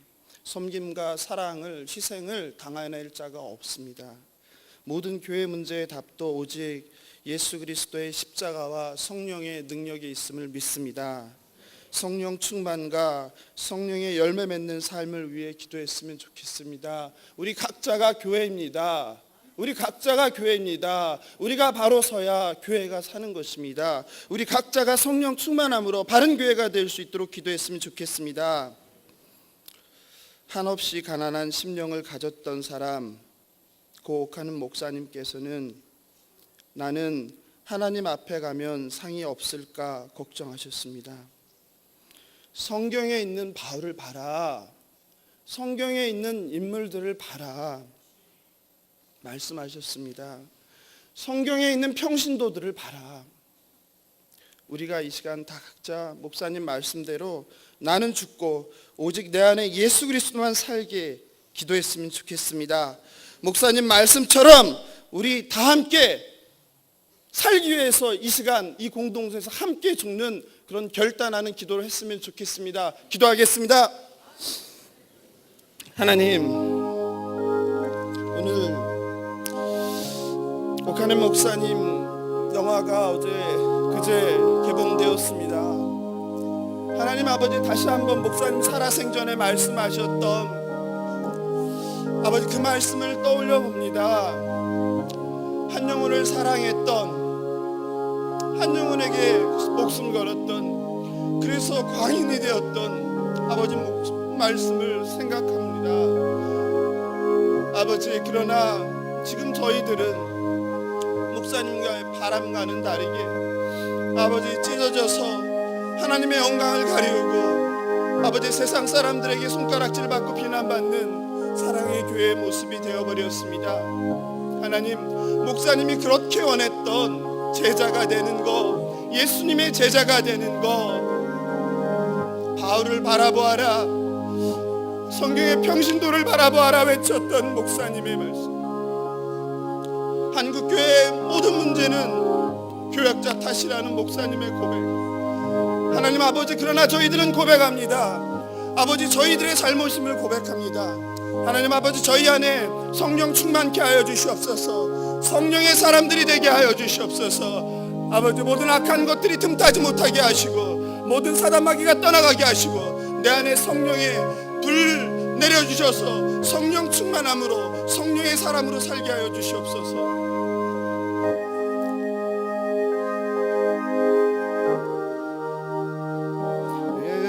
섬김과 사랑을, 희생을 당해낼 자가 없습니다. 모든 교회 문제의 답도 오직 예수 그리스도의 십자가와 성령의 능력이 있음을 믿습니다. 성령 충만과 성령의 열매 맺는 삶을 위해 기도했으면 좋겠습니다. 우리 각자가 교회입니다. 우리가 바로 서야 교회가 사는 것입니다. 우리 각자가 성령 충만함으로 바른 교회가 될 수 있도록 기도했으면 좋겠습니다. 한없이 가난한 심령을 가졌던 사람, 고옥하는 목사님께서는 나는 하나님 앞에 가면 상이 없을까 걱정하셨습니다. 성경에 있는 바울을 봐라. 성경에 있는 인물들을 봐라. 말씀하셨습니다. 성경에 있는 평신도들을 봐라. 우리가 이 시간 다 각자 목사님 말씀대로 나는 죽고 오직 내 안에 예수 그리스도만 살게 기도했으면 좋겠습니다. 목사님 말씀처럼 우리 다 함께 살기 위해서 이 시간 이 공동체에서 함께 죽는 그런 결단하는 기도를 했으면 좋겠습니다. 기도하겠습니다. 하나님, 오늘 오카네 목사님 영화가 어제 그제 개봉되었습니다. 하나님 아버지, 다시 한번 목사님 살아생전에 말씀하셨던 아버지 그 말씀을 떠올려 봅니다. 한 영혼을 사랑했던, 한 영혼에게 목숨 걸었던, 그래서 광인이 되었던 아버지 말씀을 생각합니다. 아버지, 그러나 지금 저희들은 목사님과의 바람과는 다르게 아버지 찢어져서 하나님의 영광을 가리우고 아버지 세상 사람들에게 손가락질 받고 비난받는 사랑의 교회의 모습이 되어버렸습니다. 하나님, 목사님이 그렇게 원했던 제자가 되는 거, 예수님의 제자가 되는 거, 바울을 바라보아라, 성경의 평신도를 바라보아라 외쳤던 목사님의 말씀. 한국교회의 모든 문제는 교역자 탓이라는 목사님의 고백. 하나님 아버지, 그러나 저희들은 고백합니다. 아버지, 저희들의 잘못임을 고백합니다. 하나님 아버지, 저희 안에 성령 충만케 하여 주시옵소서. 성령의 사람들이 되게 하여 주시옵소서. 아버지, 모든 악한 것들이 틈타지 못하게 하시고 모든 사단마귀가 떠나가게 하시고 내 안에 성령의 불 내려주셔서 성령 충만함으로 성령의 사람으로 살게 하여 주시옵소서.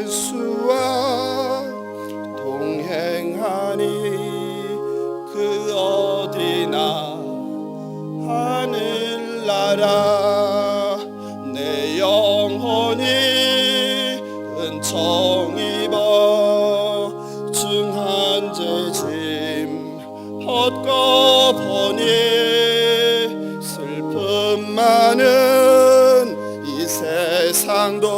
예수와 동행하니 그 어디나 하늘나라 내 영혼이 은총 입어 중한 죄짐 헛거보니 슬픔 많은 이 세상도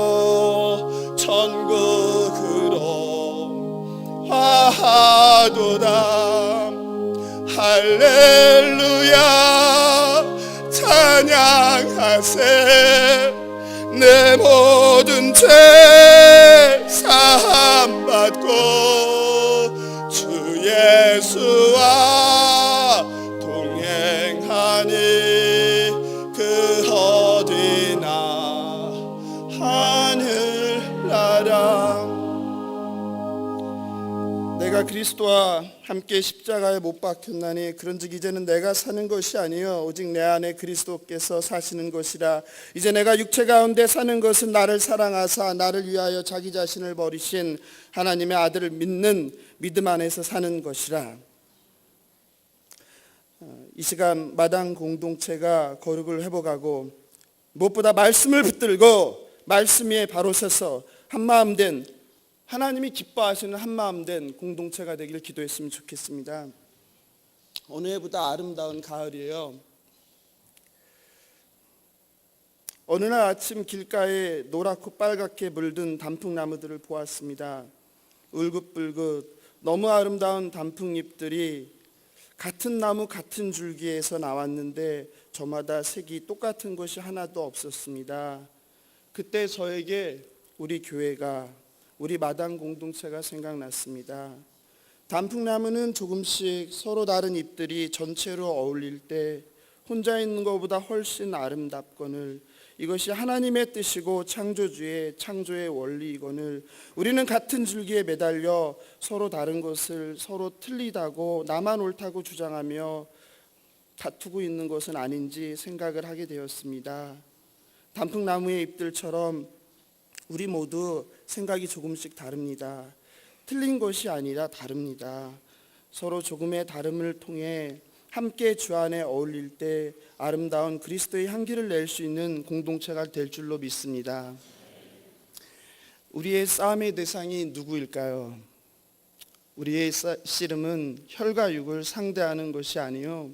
천국으로 화하도다. 할렐루야 찬양하세. 내 모든 죄 사함 받고 주 예수와 동행하니 그 어디나 하늘나라. 내가 그리스도와 함께 십자가에 못 박혔나니 그런즉 이제는 내가 사는 것이 아니요 오직 내 안에 그리스도께서 사시는 것이라. 이제 내가 육체 가운데 사는 것은 나를 사랑하사 나를 위하여 자기 자신을 버리신 하나님의 아들을 믿는 믿음 안에서 사는 것이라. 이 시간 마당 공동체가 거룩을 회복하고 무엇보다 말씀을 붙들고 말씀 위에 바로 서서 한마음 된, 하나님이 기뻐하시는 한마음 된 공동체가 되기를 기도했으면 좋겠습니다. 어느 해보다 아름다운 가을이에요. 어느 날 아침 길가에 노랗고 빨갛게 물든 단풍나무들을 보았습니다. 울긋불긋 너무 아름다운 단풍잎들이 같은 나무 같은 줄기에서 나왔는데 저마다 색이 똑같은 것이 하나도 없었습니다. 그때 저에게 우리 교회가, 우리 마당 공동체가 생각났습니다. 단풍나무는 조금씩 서로 다른 잎들이 전체로 어울릴 때 혼자 있는 것보다 훨씬 아름답거늘 이것이 하나님의 뜻이고 창조주의 창조의 원리이거늘 우리는 같은 줄기에 매달려 서로 다른 것을 서로 틀리다고 나만 옳다고 주장하며 다투고 있는 것은 아닌지 생각을 하게 되었습니다. 단풍나무의 잎들처럼 우리 모두 생각이 조금씩 다릅니다. 틀린 것이 아니라 다릅니다. 서로 조금의 다름을 통해 함께 주 안에 어울릴 때 아름다운 그리스도의 향기를 낼 수 있는 공동체가 될 줄로 믿습니다. 우리의 싸움의 대상이 누구일까요? 우리의 씨름은 혈과 육을 상대하는 것이 아니요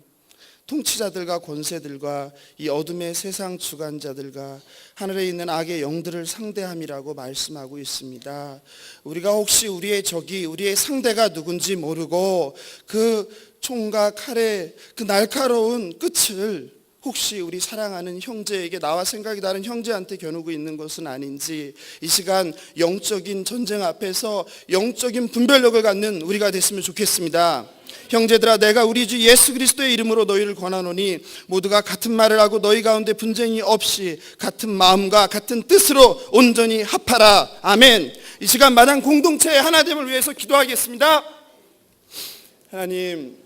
통치자들과 권세들과 이 어둠의 세상 주관자들과 하늘에 있는 악의 영들을 상대함이라고 말씀하고 있습니다. 우리가 혹시 우리의 적이, 우리의 상대가 누군지 모르고 그 총과 칼의 그 날카로운 끝을 혹시 우리 사랑하는 형제에게, 나와 생각이 다른 형제한테 겨누고 있는 것은 아닌지, 이 시간 영적인 전쟁 앞에서 영적인 분별력을 갖는 우리가 됐으면 좋겠습니다. 형제들아, 내가 우리 주 예수 그리스도의 이름으로 너희를 권하노니 모두가 같은 말을 하고 너희 가운데 분쟁이 없이 같은 마음과 같은 뜻으로 온전히 합하라. 아멘. 이 시간 마당 공동체의 하나됨을 위해서 기도하겠습니다. 하나님,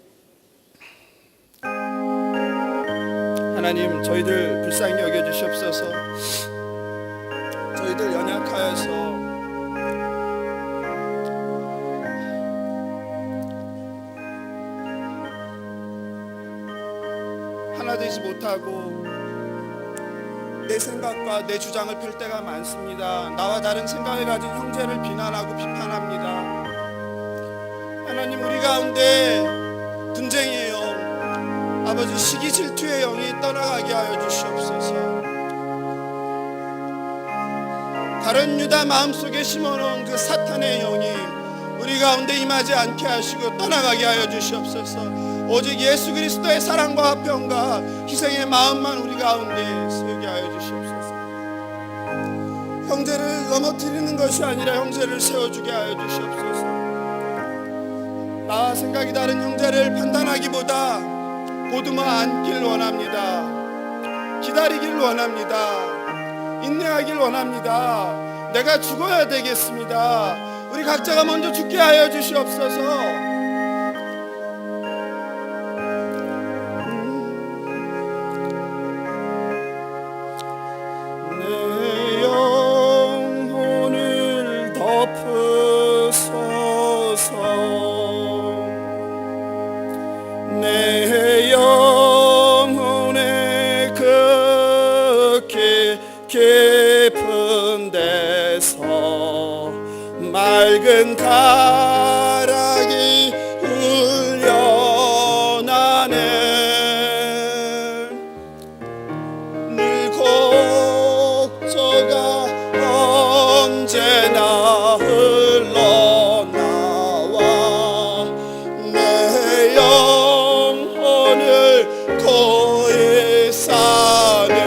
저희들 불쌍히 여겨주시옵소서. 저희들 연약하여서 하나 되지 못하고 내 생각과 내 주장을 펼 때가 많습니다. 나와 다른 생각을 가진 형제를 비난하고 비판합니다. 하나님, 우리 가운데 분쟁의 영, 아버지 시기 질투의 영이 떠나가게 하여 주시옵소서. 다른 유다 마음속에 심어놓은 그 사탄의 영이 우리 가운데 임하지 않게 하시고 떠나가게 하여 주시옵소서. 오직 예수 그리스도의 사랑과 화평과 희생의 마음만 우리 가운데 세우게 하여 주시옵소서. 형제를 넘어뜨리는 것이 아니라 형제를 세워주게 하여 주시옵소서. 나와 생각이 다른 형제를 판단하기보다 보듬어 안길 원합니다. 기다리길 원합니다. 인내하길 원합니다. 내가 죽어야 되겠습니다. 우리 각자가 먼저 죽게 하여 주시옵소서. 내 영혼을 덮으소서. 내 영혼의 그 깊은 데서 맑은 가락이 흘려나네. 늘 곡조가 언제나 흘러나와 내 영혼을 고이 싸네.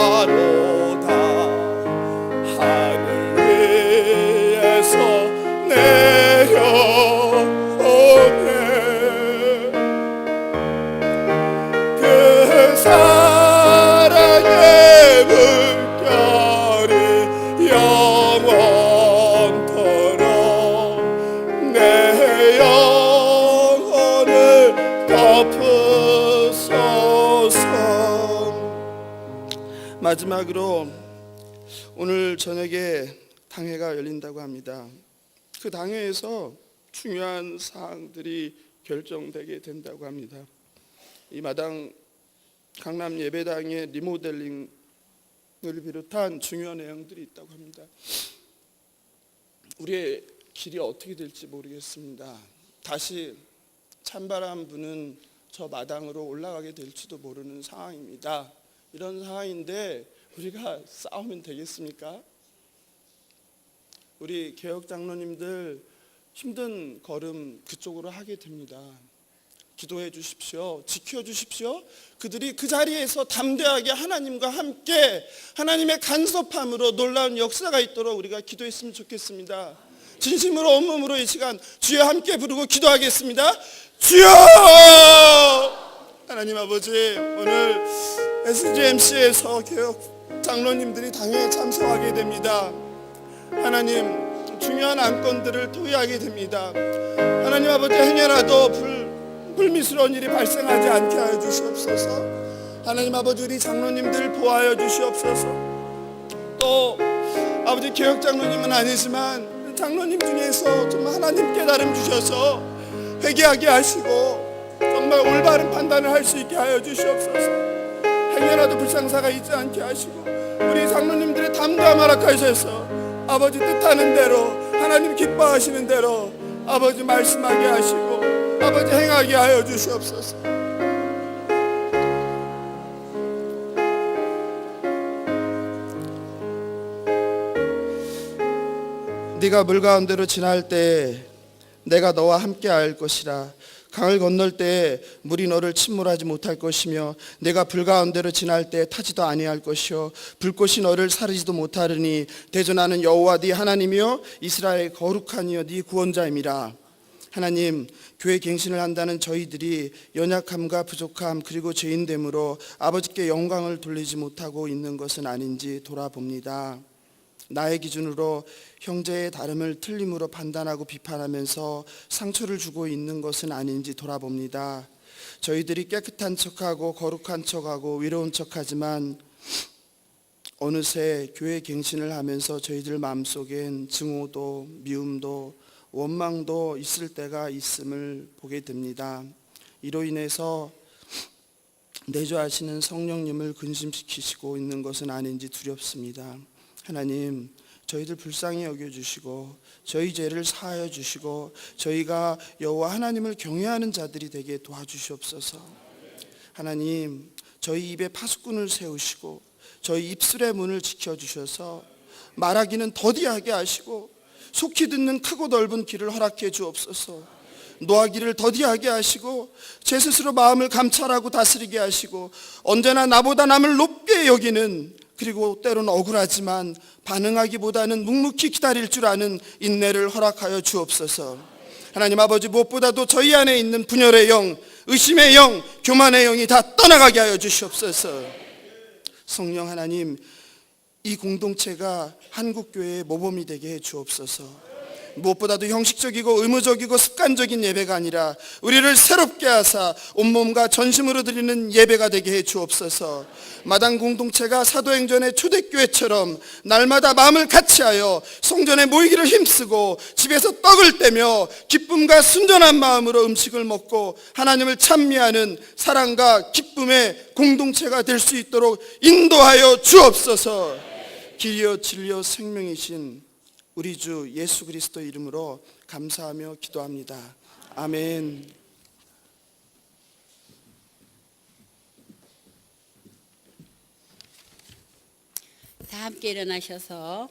평화로다. 하늘 위에서 내려오네. 그 사랑의 물결이 영원토록 내 영혼을 덮으소서. 마지막으로 오늘 저녁에 당회가 열린다고 합니다. 그 당회에서 중요한 사항들이 결정되게 된다고 합니다. 이 마당 강남 예배당의 리모델링을 비롯한 중요한 내용들이 있다고 합니다. 우리의 길이 어떻게 될지 모르겠습니다. 다시 찬바람 부는 저 마당으로 올라가게 될지도 모르는 상황입니다. 이런 상황인데 우리가 싸우면 되겠습니까? 우리 개혁 장로님들 힘든 걸음 그쪽으로 하게 됩니다. 기도해 주십시오. 지켜 주십시오. 그들이 그 자리에서 담대하게 하나님과 함께 하나님의 간섭함으로 놀라운 역사가 있도록 우리가 기도했으면 좋겠습니다. 진심으로 온몸으로 이 시간 주여 함께 부르고 기도하겠습니다. 주여! 하나님 아버지, 오늘 SGMC에서 개혁 장로님들이 당회에 참석하게 됩니다. 하나님, 중요한 안건들을 토의하게 됩니다. 하나님 아버지, 행여라도 불미스러운 일이 발생하지 않게 하여 주시옵소서. 하나님 아버지, 우리 장로님들 보호하여 주시옵소서. 또 아버지, 개혁 장로님은 아니지만 장로님 중에서 좀 하나님 깨달음 주셔서 회개하게 하시고 정말 올바른 판단을 할 수 있게 하여 주시옵소서. 행여라도 불상사가 있지 않게 하시고 우리 장로님들의 담대함 허락하셔서 아버지 뜻하는 대로 하나님 기뻐하시는 대로 아버지 말씀하게 하시고 아버지 행하게 하여 주시옵소서. 네가 물 가운데로 지날 때 내가 너와 함께 할 것이라. 강을 건널 때 물이 너를 침몰하지 못할 것이며 내가 불 가운데로 지날 때 타지도 아니할 것이요 불꽃이 너를 사르지도 못하리니 대전하는 여호와 네 하나님이요 이스라엘 거룩한 이여 네 구원자임이라. 하나님, 교회 갱신을 한다는 저희들이 연약함과 부족함 그리고 죄인됨으로 아버지께 영광을 돌리지 못하고 있는 것은 아닌지 돌아봅니다. 나의 기준으로 형제의 다름을 틀림으로 판단하고 비판하면서 상처를 주고 있는 것은 아닌지 돌아봅니다. 저희들이 깨끗한 척하고 거룩한 척하고 위로운 척하지만 어느새 교회 갱신을 하면서 저희들 마음속엔 증오도 미움도 원망도 있을 때가 있음을 보게 됩니다. 이로 인해서 내주하시는 성령님을 근심시키시고 있는 것은 아닌지 두렵습니다. 하나님, 저희들 불쌍히 여겨주시고 저희 죄를 사하여 주시고 저희가 여호와 하나님을 경외하는 자들이 되게 도와주시옵소서. 하나님, 저희 입에 파수꾼을 세우시고 저희 입술의 문을 지켜주셔서 말하기는 더디하게 하시고 속히 듣는 크고 넓은 귀를 허락해 주옵소서. 노하기를 더디하게 하시고 제 스스로 마음을 감찰하고 다스리게 하시고 언제나 나보다 남을 높게 여기는, 그리고 때로는 억울하지만 반응하기보다는 묵묵히 기다릴 줄 아는 인내를 허락하여 주옵소서. 하나님 아버지, 무엇보다도 저희 안에 있는 분열의 영, 의심의 영, 교만의 영이 다 떠나가게 하여 주시옵소서. 성령 하나님, 이 공동체가 한국교회의 모범이 되게 해 주옵소서. 무엇보다도 형식적이고 의무적이고 습관적인 예배가 아니라 우리를 새롭게 하사 온몸과 전심으로 드리는 예배가 되게 해 주옵소서. 마당 공동체가 사도행전의 초대교회처럼 날마다 마음을 같이하여 성전에 모이기를 힘쓰고 집에서 떡을 떼며 기쁨과 순전한 마음으로 음식을 먹고 하나님을 찬미하는 사랑과 기쁨의 공동체가 될 수 있도록 인도하여 주옵소서. 길이요 진리요 생명이신 우리 주 예수 그리스도 이름으로 감사하며 기도합니다. 아멘. 다 함께 일어나셔서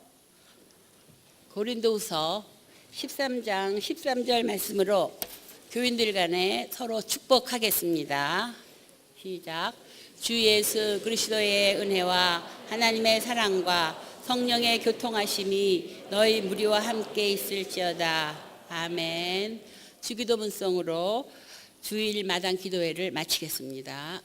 고린도후서 13장 13절 말씀으로 교인들 간에 서로 축복하겠습니다. 시작. 주 예수 그리스도의 은혜와 하나님의 사랑과 성령의 교통하심이 너희 무리와 함께 있을지어다. 아멘. 주기도 문성으로 주일 마당 기도회를 마치겠습니다.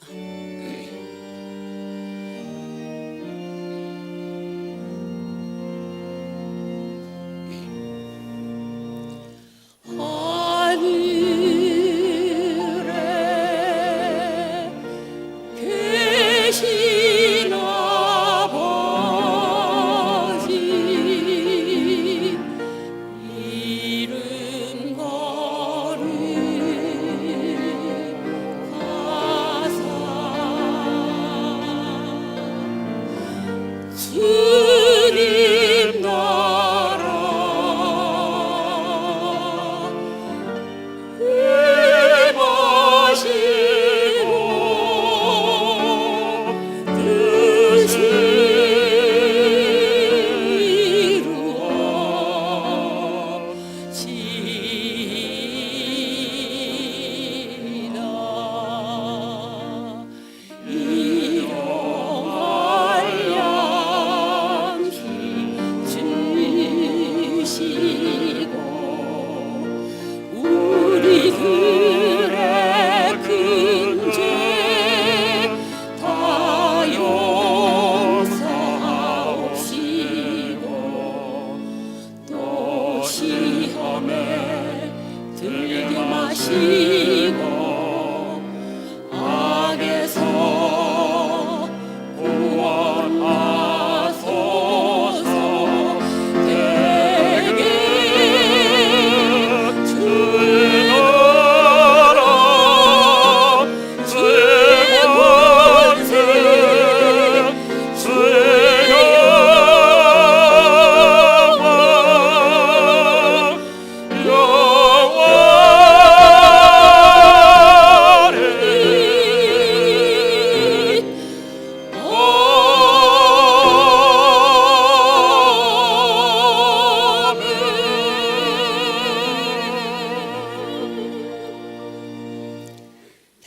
주